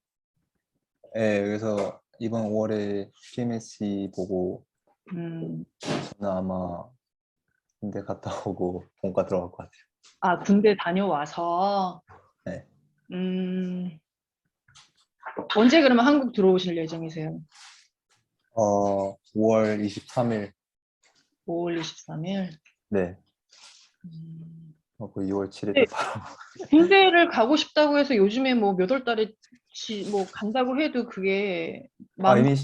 네, 그래서 이번 5월에 PMSC 보고 음. 저는 아마 군대 갔다 오고 본과 들어갈 것 같아요. 아, 군대 다녀와서. 네. 언제 그러면 한국 들어오실 예정이세요? 5월 23일. 5월 23일. 네. 그 2월 7일에 바로. 군대를 가고 싶다고 해서 요즘에 뭐 몇 월 달에 뭐 간다고 해도 그게 이미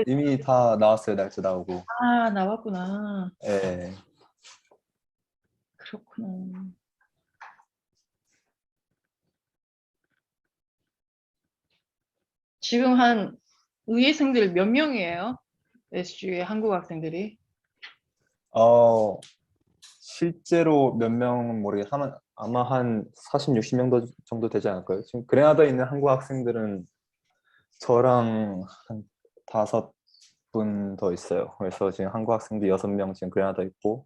이미 다 나왔어요. 날짜 나오고. 아, 나왔구나. 네. 그렇구나. 지금 한 의예생들 몇 명이에요? SG의 한국 학생들이? 실제로 몇 명은 모르겠어요. 아마 한 40, 60명 정도 되지 않을까요? 지금 그레나다에 있는 한국 학생들은 저랑 한 5분 더 있어요. 그래서 지금 한국 학생들 6명 지금 그레나다에 있고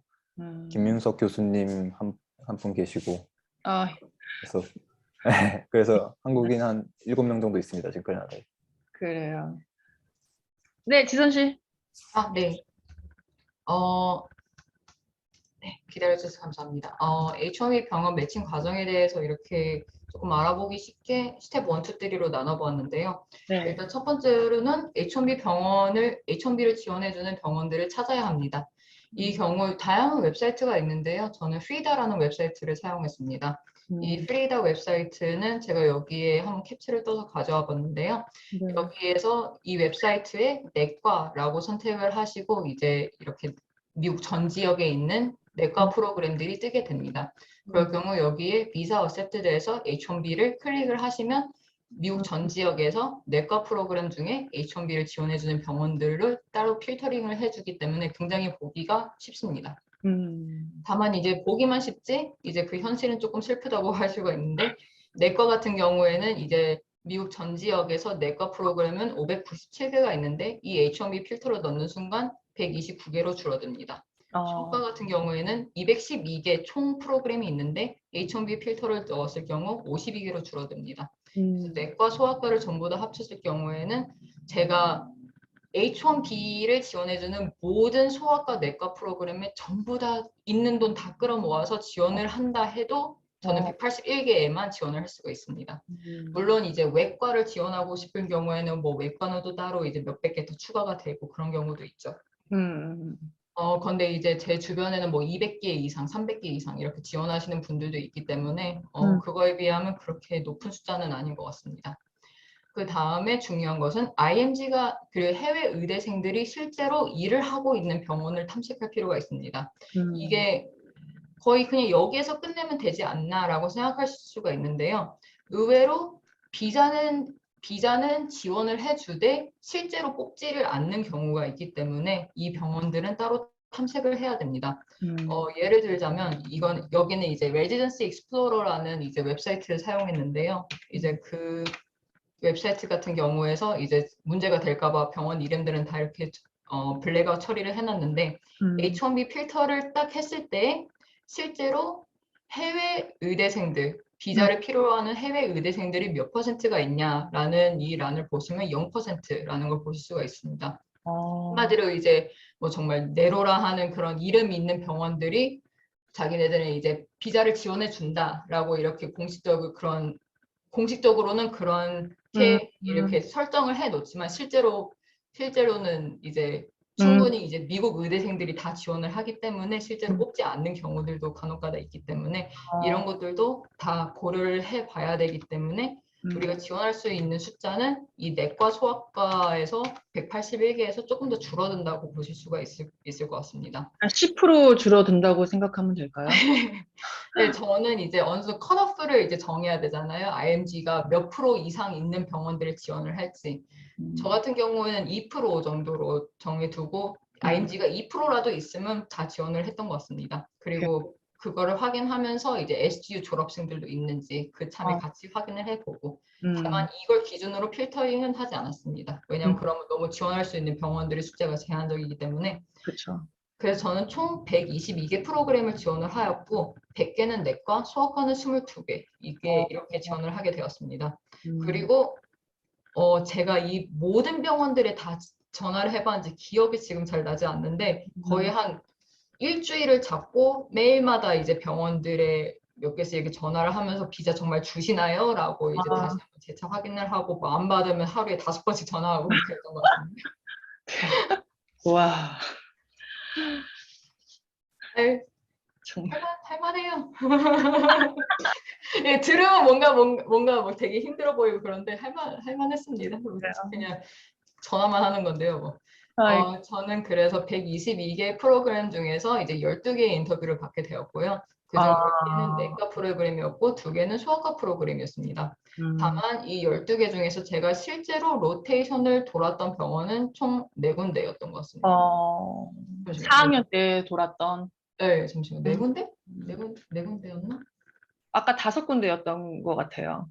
김윤석 교수님 한 분 계시고 그래서 한국인 한 7명 정도 있습니다. 지금 그레나다에. 그래요. 네, 지선 씨. 네. 네, 기다려주셔서 감사합니다. H1B 병원 매칭 과정에 대해서 이렇게 조금 알아보기 쉽게 스텝 1, 2, 3로 나눠보았는데요. 네. 일단 첫 번째로는 H1B를 지원해주는 병원들을 찾아야 합니다. 이 경우 다양한 웹사이트가 있는데요. 저는 프리다라는 웹사이트를 사용했습니다. 이 프리다 웹사이트는 제가 여기에 한번 캡처를 떠서 가져와 봤는데요. 네. 여기에서 이 웹사이트에 내과라고 선택을 하시고 이제 이렇게 미국 전 지역에 있는 내과 프로그램들이 뜨게 됩니다. 그럴 경우 여기에 비자 어셉트드에서 H1B를 클릭을 하시면 미국 전 지역에서 내과 프로그램 중에 H1B를 지원해주는 병원들을 따로 필터링을 해주기 때문에 굉장히 보기가 쉽습니다. 다만 이제 보기만 쉽지 이제 그 현실은 조금 슬프다고 할 수가 있는데 내과 같은 경우에는 이제 미국 전 지역에서 내과 프로그램은 597개가 있는데 이 H1B 필터로 넣는 순간 129개로 줄어듭니다. 치과 같은 경우에는 212개 총 프로그램이 있는데 H1B 필터를 넣었을 경우 52개로 줄어듭니다. 그래서 내과, 소아과를 전부 다 합쳤을 경우에는 제가 H1B를 지원해주는 모든 소아과 내과 프로그램에 전부 다 있는 돈 다 끌어모아서 지원을 한다 해도 저는 181개에만 지원을 할 수가 있습니다. 물론 이제 외과를 지원하고 싶은 경우에는 뭐 외과는 또 따로 이제 몇백 개 더 추가가 되고 그런 경우도 있죠. 근데 이제 제 주변에는 뭐 200개 이상, 300개 이상 이렇게 지원하시는 분들도 있기 때문에 그거에 비하면 그렇게 높은 숫자는 아닌 것 같습니다. 그 다음에 중요한 것은 IMG가 그 해외 의대생들이 실제로 일을 하고 있는 병원을 탐색할 필요가 있습니다. 이게 거의 그냥 여기에서 끝내면 되지 않나라고 생각하실 수가 있는데요. 의외로 비자는 지원을 해주되 실제로 뽑지를 않는 경우가 있기 때문에 이 병원들은 따로 탐색을 해야 됩니다. 예를 들자면 여기는 이제 Residency Explorer라는 이제 웹사이트를 사용했는데요. 이제 그 웹사이트 같은 경우에서 이제 문제가 될까봐 병원 이름들은 다 이렇게 블랙아웃 처리를 해놨는데 H1B 필터를 딱 했을 때 실제로 해외 의대생들, 비자를 필요로 하는 해외 의대생들이 몇 %가 있냐라는 이 란을 보시면 0%라는 걸 보실 수가 있습니다. 한마디로 이제 뭐 정말 네로라 하는 그런 이름이 있는 병원들이 자기네들은 이제 비자를 지원해 준다라고 이렇게 공식적으로는 그렇게 이렇게 설정을 해 놓지만 실제로는 이제 충분히 이제 미국 의대생들이 다 지원을 하기 때문에 실제로 뽑지 않는 경우들도 간혹가다 있기 때문에 이런 것들도 다 고려를 해 봐야 되기 때문에 우리가 지원할 수 있는 숫자는 이 내과 소아과에서 181개에서 조금 더 줄어든다고 보실 수가 있을 것 같습니다. 한 10% 줄어든다고 생각하면 될까요? 네, 저는 이제 어느 정도 컷오프를 이제 정해야 되잖아요. IMG가 몇 프로 이상 있는 병원들을 지원을 할지. 저 같은 경우에는 2% 정도로 정해두고 IMG가 2%라도 있으면 다 지원을 했던 것 같습니다. 그리고 그거를 확인하면서 이제 SGU 졸업생들도 있는지 그 참에 같이 확인을 해보고 다만 이걸 기준으로 필터링은 하지 않았습니다. 왜냐하면 그러면 너무 지원할 수 있는 병원들의 숫자가 제한적이기 때문에 그렇죠. 그래서 저는 총 122개 프로그램을 지원을 하였고 100개는 내과, 소아과는 22개 이렇게 지원을 하게 되었습니다. 그리고 제가 이 모든 병원들에 다 전화를 해봤는지 기억이 지금 잘 나지 않는데 거의 한 일주일을 잡고 매일마다 이제 병원들에 몇 개씩 이렇게 전화를 하면서 비자 정말 주시나요? 라고 이제 다시 한번 재차 확인을 하고 뭐 안 받으면 하루에 5번씩 전화하고 그랬던 것 같습니다. 와. 할만해요. 예, 들으면 뭔가 뭐 되게 힘들어 보이고 그런데 할만했습니다. 그냥 전화만 하는 건데요. 뭐. 저는 그래서 122개 프로그램 중에서 이제 12개의 인터뷰를 받게 되었고요. 그중 10개는 내과 프로그램이었고 2개는 소아과 프로그램이었습니다. 다만 이 12개 중에서 제가 실제로 로테이션을 돌았던 병원은 총 4군데였던 것 같습니다. 4학년 때 돌았던. 네, 잠시만요. 4군데? 4군데였나? 아까 5군데였던 것 같아요.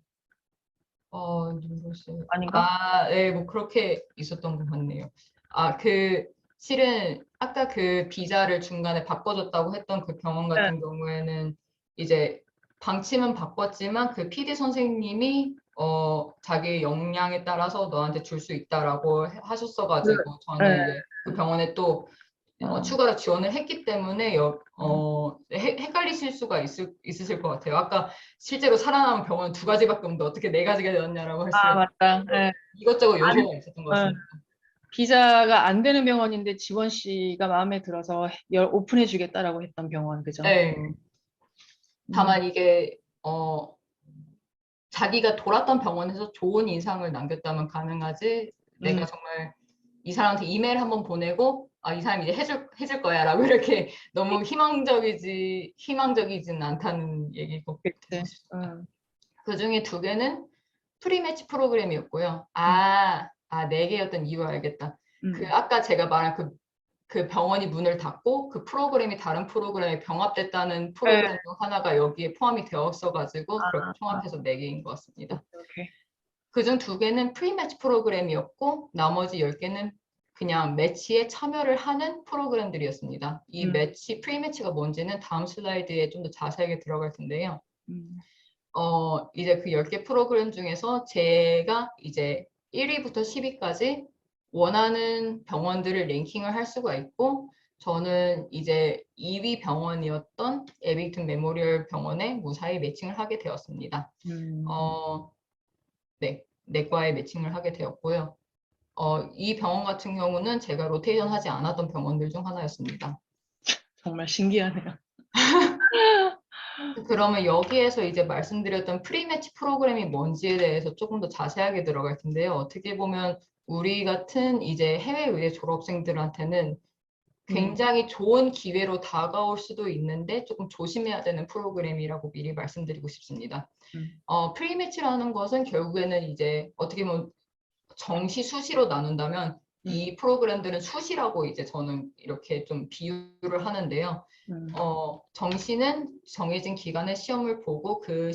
누구세요? 아닌가? 네, 뭐 그렇게 있었던 것 같네요. 실은 아까 그 비자를 중간에 바꿔줬다고 했던 그 병원 같은 경우에는 이제 방침은 바꿨지만 그 PD 선생님이 자기 역량에 따라서 너한테 줄 수 있다라고 하셨어가지고 저는 이제 그 병원에 또 추가로 지원을 했기 때문에 헷갈리실 수가 있으실 것 같아요. 아까 실제로 살아남은 병원 2가지밖에 없는데 어떻게 4가지가 되었냐라고 했을 때 맞다. 예. 이것저것 요소가 있었던 것 같습니다. 비자가 안 되는 병원인데 지원 씨가 마음에 들어서 오픈해 주겠다라고 했던 병원, 그죠? 네. 다만 이게 자기가 돌았던 병원에서 좋은 인상을 남겼다면 가능하지, 내가 정말 이 사람한테 이메일 한번 보내고 이 사람이 이제 해줄 거야 라고 이렇게 너무 희망적이진 않다는 얘기를 꼭 드리고 싶습니다. 그 중에 2개는 프리매치 프로그램이었고요. 4개였던 이유 알겠다. 아까 제가 말한 그 병원이 문을 닫고 그 프로그램이 다른 프로그램에 병합됐다는 프로그램 중 하나가 여기에 포함이 되었어가지고 그렇게 총합해서 4개인 것 같습니다. 그중 2개는 프리매치 프로그램이었고 나머지 10개는 그냥 매치에 참여를 하는 프로그램들이었습니다. 이 프리매치가 뭔지는 다음 슬라이드에 좀 더 자세하게 들어갈 텐데요. 이제 그 10개 프로그램 중에서 제가 이제 1위부터 10위까지 원하는 병원들을 랭킹을 할 수가 있고, 저는 이제 2위 병원이었던 에빙턴 메모리얼 병원에 무사히 매칭을 하게 되었습니다. 네, 내과에 매칭을 하게 되었고요. 이 병원 같은 경우는 제가 로테이션 하지 않았던 병원들 중 하나였습니다. 정말 신기하네요. 그러면 여기에서 이제 말씀드렸던 프리매치 프로그램이 뭔지에 대해서 조금 더 자세하게 들어갈 텐데요. 어떻게 보면 우리 같은 이제 해외 의대 졸업생들한테는 굉장히 좋은 기회로 다가올 수도 있는데 조금 조심해야 되는 프로그램이라고 미리 말씀드리고 싶습니다. 프리매치라는 것은 결국에는 이제 어떻게 보면 정시, 수시로 나눈다면 이 프로그램들은 수시라고 이제 저는 이렇게 좀 비유를 하는데요. 정시는 정해진 기간에 시험을 보고 그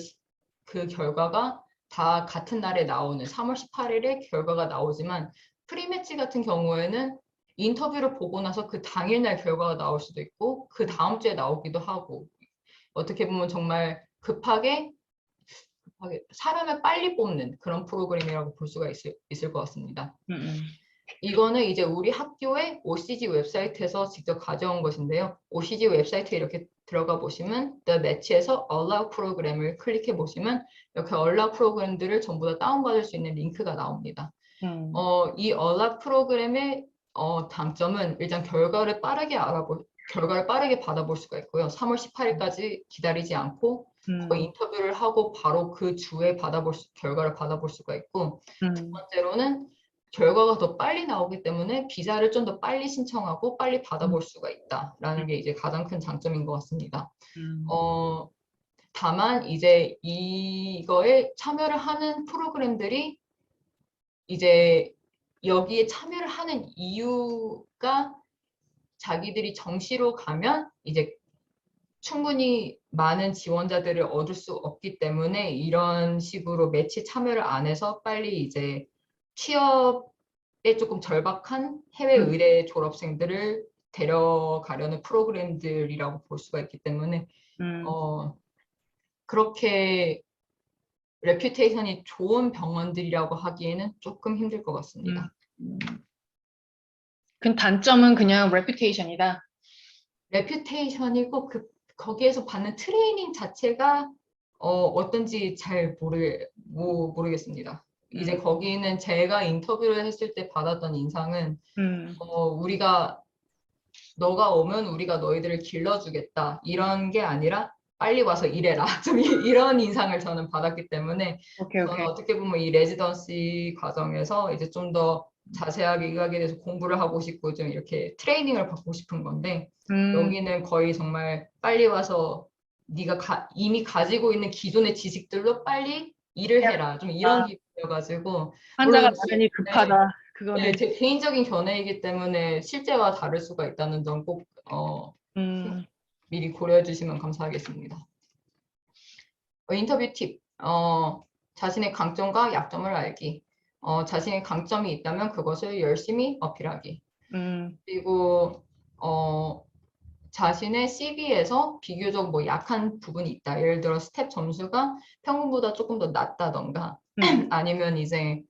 결과가 다 같은 날에 나오는 3월 18일에 결과가 나오지만 프리매치 같은 경우에는 인터뷰를 보고 나서 그 당일날 결과가 나올 수도 있고 그 다음 주에 나오기도 하고 어떻게 보면 정말 급하게 사람을 빨리 뽑는 그런 프로그램이라고 볼 수가 있을 것 같습니다. 이거는 이제 우리 학교의 OCG 웹사이트에서 직접 가져온 것인데요. OCG 웹사이트에 이렇게 들어가 보시면 The Match에서 Allow 프로그램을 클릭해 보시면 이렇게 Allow 프로그램들을 전부 다 다운받을 수 있는 링크가 나옵니다. 이 Allow 프로그램의 단점은 일단 결과를 빠르게 받아볼 수가 있고요. 3월 18일까지 기다리지 않고 거의 인터뷰를 하고 바로 그 주에 결과를 받아볼 수가 있고, 2번째로는 결과가 더 빨리 나오기 때문에 비자를 좀 더 빨리 신청하고 빨리 받아볼 수가 있다라는 게 이제 가장 큰 장점인 것 같습니다. 다만 이제 이거에 참여를 하는 프로그램들이 이제 여기에 참여를 하는 이유가 자기들이 정시로 가면 이제 충분히 많은 지원자들을 얻을 수 없기 때문에 이런 식으로 매치 참여를 안 해서 빨리 이제 취업에 조금 절박한 해외 의대 졸업생들을 데려가려는 프로그램들이라고 볼 수가 있기 때문에 그렇게 레퓨테이션이 좋은 병원들이라고 하기에는 조금 힘들 것 같습니다. 그 단점은 그냥 레퓨테이션이다. 레퓨테이션이고 거기에서 받는 트레이닝 자체가 어떤지 잘 모르겠습니다. 이제 거기는 제가 인터뷰를 했을 때 받았던 인상은 너가 오면 우리가 너희들을 길러주겠다 이런 게 아니라 빨리 와서 일해라 좀 이런 인상을 저는 받았기 때문에 저는 어떻게 보면 이 레지던시 과정에서 이제 좀 더 자세하게 의학에 대해서 공부를 하고 싶고 좀 이렇게 트레이닝을 받고 싶은 건데 여기는 거의 정말 빨리 와서 네가 이미 가지고 있는 기존의 지식들로 빨리 일을 해라 좀 이런 기분이어가지고 환자가 당연히 급하다. 네, 제 개인적인 견해이기 때문에 실제와 다를 수가 있다는 점 꼭 미리 고려해 주시면 감사하겠습니다. 인터뷰 팁, 자신의 강점과 약점을 알기, 자신의 강점이 있다면 그것을 열심히 어필하기, 그리고 자신의 CV에서 비교적 뭐 약한 부분이 있다. 예를 들어 스텝 점수가 평균보다 조금 더 낮다던가 아니면 이제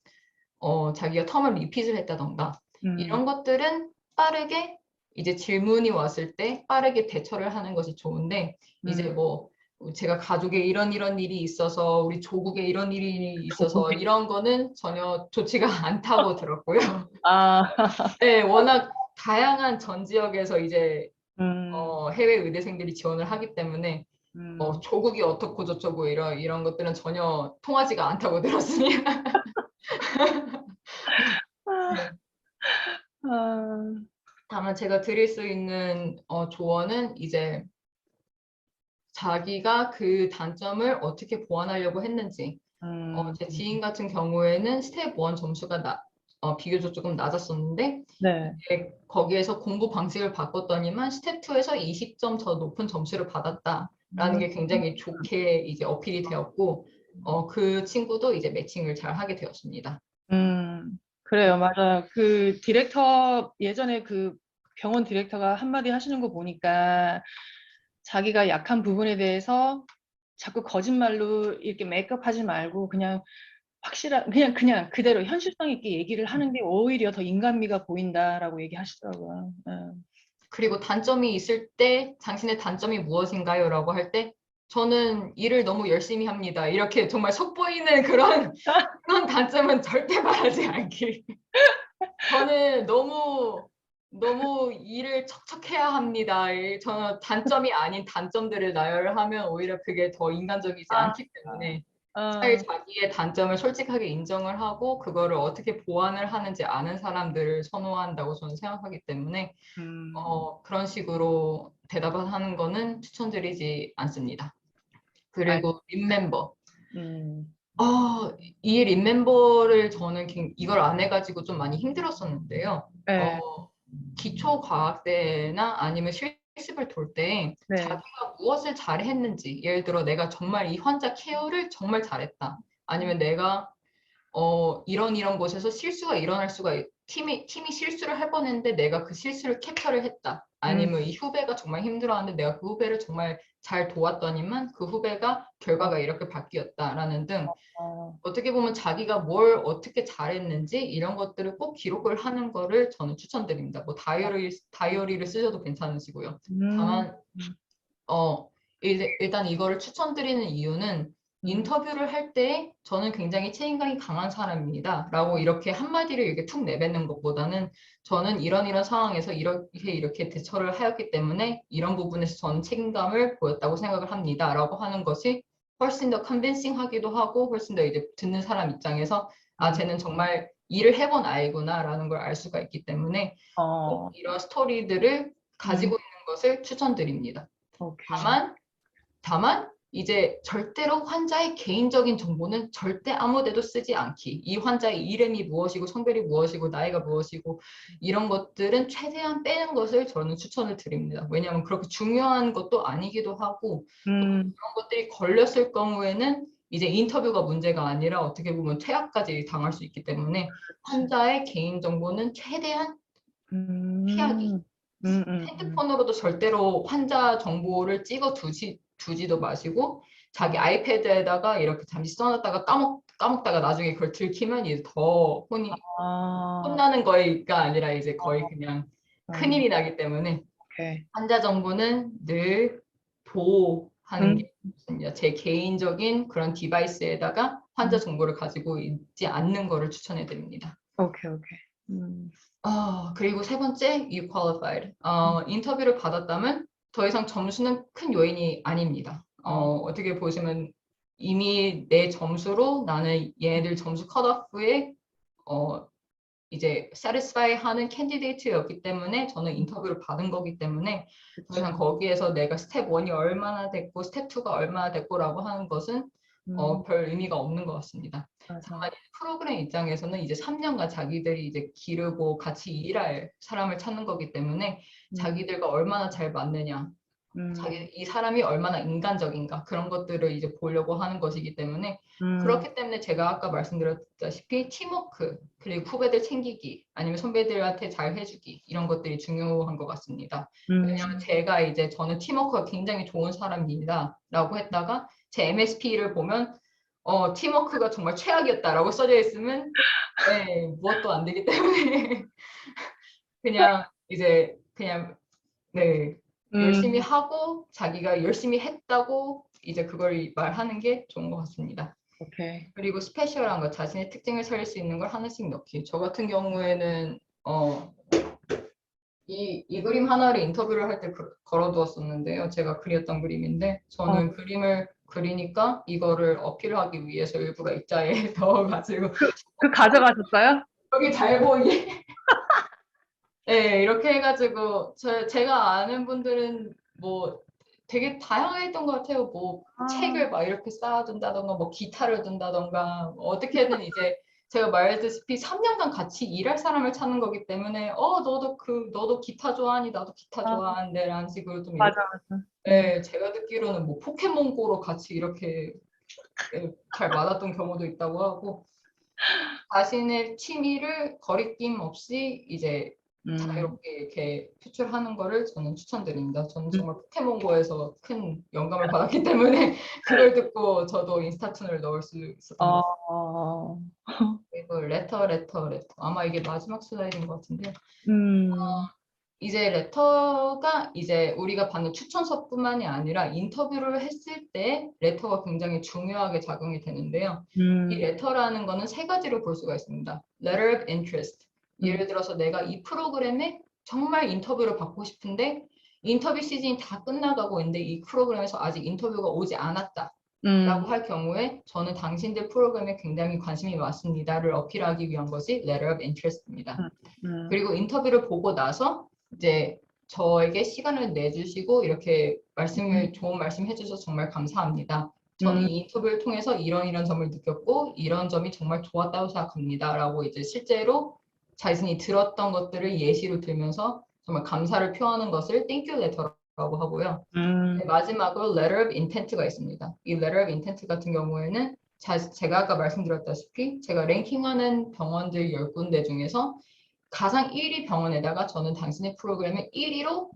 자기가 텀을 리핏을 했다던가 이런 것들은 빠르게 이제 질문이 왔을 때 빠르게 대처를 하는 것이 좋은데 이제 뭐 제가 가족에 이런 일이 있어서 우리 조국에 이런 일이 있어서 이런 거는 전혀 좋지가 않다고 들었고요. 아, 네, 워낙 다양한 전 지역에서 이제 음, 해외 의대생들이 지원을 하기 때문에 음, 조국이 어떻고 저쩌고 이런 것들은 전혀 통하지가 않다고 들었습니다. 네. 아, 다만 제가 드릴 수 있는 조언은 이제 자기가 그 단점을 어떻게 보완하려고 했는지. 제 지인 같은 경우에는 스텝 1 점수가 비교적 조금 낮았었는데 네. 거기에서 공부 방식을 바꿨더니만 스텝 2에서 20점 더 높은 점수를 받았다라는 게 굉장히 좋게 이제 어필이 되었고 그 친구도 이제 매칭을 잘 하게 되었습니다. 그래요, 맞아요. 그 디렉터, 예전에 그 병원 디렉터가 한마디 하시는 거 보니까 자기가 약한 부분에 대해서 자꾸 거짓말로 이렇게 메이크업하지 말고 그냥 그냥 그대로 현실성 있게 얘기를 하는 게 오히려 더 인간미가 보인다라고 얘기하시더라고요. 그리고 단점이 있을 때 당신의 단점이 무엇인가요? 라고 할 때 저는 일을 너무 열심히 합니다. 이렇게 정말 속보이는 그런 단점은 절대 말하지 않기. 저는 너무 일을 척척해야 합니다. 저는 단점이 아닌 단점들을 나열하면 오히려 그게 더 인간적이지 않기 때문에 차라리 자기의 단점을 솔직하게 인정을 하고 그거를 어떻게 보완을 하는지 아는 사람들을 선호한다고 저는 생각하기 때문에 그런 식으로 대답을 하는 거는 추천드리지 않습니다. 그리고 림멤버. 이 림멤버를 저는 이걸 안 해가지고 좀 많이 힘들었었는데요. 네, 기초 과학대나 아니면 실습을 돌 때 네. 자기가 무엇을 잘했는지, 예를 들어 내가 정말 이 환자 케어를 정말 잘했다. 아니면 내가 이런 곳에서 실수가 일어날 수가 팀이 실수를 할 뻔했는데 내가 그 실수를 캡처를 했다. 아니면 이 후배가 정말 힘들어하는데 내가 그 후배를 정말 잘 도왔더니만 그 후배가 결과가 이렇게 바뀌었다라는 등 어떻게 보면 자기가 뭘 어떻게 잘했는지 이런 것들을 꼭 기록을 하는 거를 저는 추천드립니다. 뭐 다이어리를 쓰셔도 괜찮으시고요. 다만 일단 이거를 추천드리는 이유는 인터뷰를 할 때 저는 굉장히 책임감이 강한 사람입니다. 라고 이렇게 한마디를 이렇게 툭 내뱉는 것보다는 저는 이런 상황에서 이렇게 대처를 하였기 때문에 이런 부분에서 저는 책임감을 보였다고 생각을 합니다. 라고 하는 것이 훨씬 더 컨빈싱 하기도 하고 훨씬 더 이제 듣는 사람 입장에서 쟤는 정말 일을 해본 아이구나 라는 걸 알 수가 있기 때문에 꼭 이런 스토리들을 가지고 있는 것을 추천드립니다. 다만 이제 절대로 환자의 개인적인 정보는 절대 아무데도 쓰지 않기. 이 환자의 이름이 무엇이고 성별이 무엇이고 나이가 무엇이고 이런 것들은 최대한 빼는 것을 저는 추천을 드립니다. 왜냐하면 그렇게 중요한 것도 아니기도 하고 또 그런 것들이 걸렸을 경우에는 이제 인터뷰가 문제가 아니라 어떻게 보면 퇴학까지 당할 수 있기 때문에 환자의 개인 정보는 최대한 피하기. 핸드폰으로도 절대로 환자 정보를 찍어 두지도 마시고 자기 아이패드에다가 이렇게 잠시 써놨다가 까먹다가 나중에 그걸 들키면 이제 더 혼나는 거가 아니라 이제 거의 그냥 큰일이 나기 때문에 환자 정보는 늘 보호하는 게 좋습니다. 제 개인적인 그런 디바이스에다가 환자 정보를 가지고 있지 않는 거를 추천해 드립니다. 오케이. 그리고 세 번째, you qualified. 인터뷰를 받았다면 더 이상 점수는 큰 요인이 아닙니다. 어떻게 보시면 이미 내 점수로 나는 얘네들 점수 컷오프에 이제 satisfy 하는 캔디데이트였기 때문에 저는 인터뷰를 받은 거기 때문에 더 이상 거기에서 내가 스텝 1이 얼마나 됐고 스텝 2가 얼마나 됐고라고 하는 것은 별 의미가 없는 것 같습니다. 다만 프로그램 입장에서는 이제 3년간 자기들이 이제 기르고 같이 일할 사람을 찾는 거기 때문에 자기들과 얼마나 잘 맞느냐, 이 사람이 얼마나 인간적인가 그런 것들을 이제 보려고 하는 것이기 때문에 그렇기 때문에 제가 아까 말씀드렸다시피 팀워크 그리고 후배들 챙기기 아니면 선배들한테 잘 해주기 이런 것들이 중요한 것 같습니다. 왜냐하면 저는 팀워크가 굉장히 좋은 사람입니다 라고 했다가 제 MSP를 보면 팀워크가 정말 최악이었다라고 써져 있으면 무엇도 안 되기 때문에 그냥 이제 그냥 네 열심히 하고 자기가 열심히 했다고 이제 그걸 말하는 게 좋은 것 같습니다. 오케이. 그리고 스페셜한 거, 자신의 특징을 살릴 수 있는 걸 하나씩 넣기. 저 같은 경우에는 이 그림 하나를 인터뷰를 할 때 걸어두었었는데요. 제가 그렸던 그림인데 저는 그림을 그리니까 이거를 어필하기 위해서 일부러 액자에 넣어가지고 그 가져가셨어요? 여기 잘 보이게 네, 이렇게 해가지고 제가 아는 분들은 뭐 되게 다양했던 것 같아요. 뭐 책을 막 이렇게 쌓아둔다던가 뭐 기타를 둔다던가 뭐 어떻게든 이제 제가 말했다시피 3년간 같이 일할 사람을 찾는 거기 때문에 너도 기타 좋아하니 나도 기타 좋아하는데 라는 식으로 좀 맞아, 이렇게 맞아. 네, 제가 듣기로는 뭐 포켓몬고로 같이 이렇게 잘 맞았던 경우도 있다고 하고 자신의 취미를 거리낌 없이 이제 자유롭게 이렇게 표출하는 거를 저는 추천드립니다. 저는 정말 포켓몬고에서 큰 영감을 받았기 때문에 그걸 듣고 저도 인스타툰을 넣을 수 있었던 것 같아요. 그리고 레터. 아마 이게 마지막 슬라이드인 것 같은데 이제 레터가 이제 우리가 받는 추천서뿐만이 아니라 인터뷰를 했을 때 레터가 굉장히 중요하게 작용이 되는데요. 이 레터라는 거는 세 가지로 볼 수가 있습니다. Letter of interest. 예를 들어서 내가 이 프로그램에 정말 인터뷰를 받고 싶은데 인터뷰 시즌이 다 끝나가고 있는데 이 프로그램에서 아직 인터뷰가 오지 않았다. 라고 할 경우에 저는 당신들 프로그램에 굉장히 관심이 많습니다를 어필하기 위한 것이 Letter of interest입니다. 그리고 인터뷰를 보고 나서 이제 저에게 시간을 내주시고 이렇게 좋은 말씀 해주셔서 정말 감사합니다. 저는 이 인터뷰를 통해서 이런 점을 느꼈고 이런 점이 정말 좋았다고 생각합니다. 라고 이제 실제로 자신이 들었던 것들을 예시로 들면서 정말 감사를 표하는 것을 Thank you letter라고 하고요. 마지막으로 Letter of intent가 있습니다. 이 Letter of intent 같은 경우에는 제가 아까 말씀드렸다시피 제가 랭킹하는 병원들 10군데 중에서 가장 1위 병원에다가 저는 당신의 프로그램을 1위로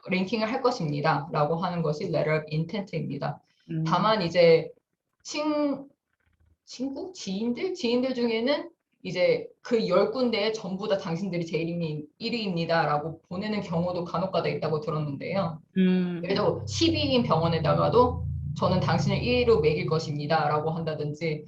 랭킹을 할 것입니다. 라고 하는 것이 Letter of Intent입니다. 다만 이제 친구? 지인들 중에는 이제 그 10군데에 전부 다 당신들이 제일 1위입니다. 라고 보내는 경우도 간혹가다 있다고 들었는데요. 그래도 10위인 병원에다가도 저는 당신을 1위로 매길 것입니다. 라고 한다든지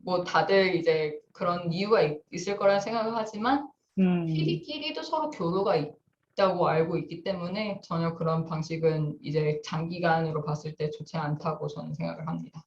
뭐 다들 이제 그런 이유가 있을 거라 생각을 하지만 PD끼리도 서로 교류가 있다고 알고 있기 때문에 전혀 그런 방식은 이제 장기간으로 봤을 때 좋지 않다고 저는 생각을 합니다.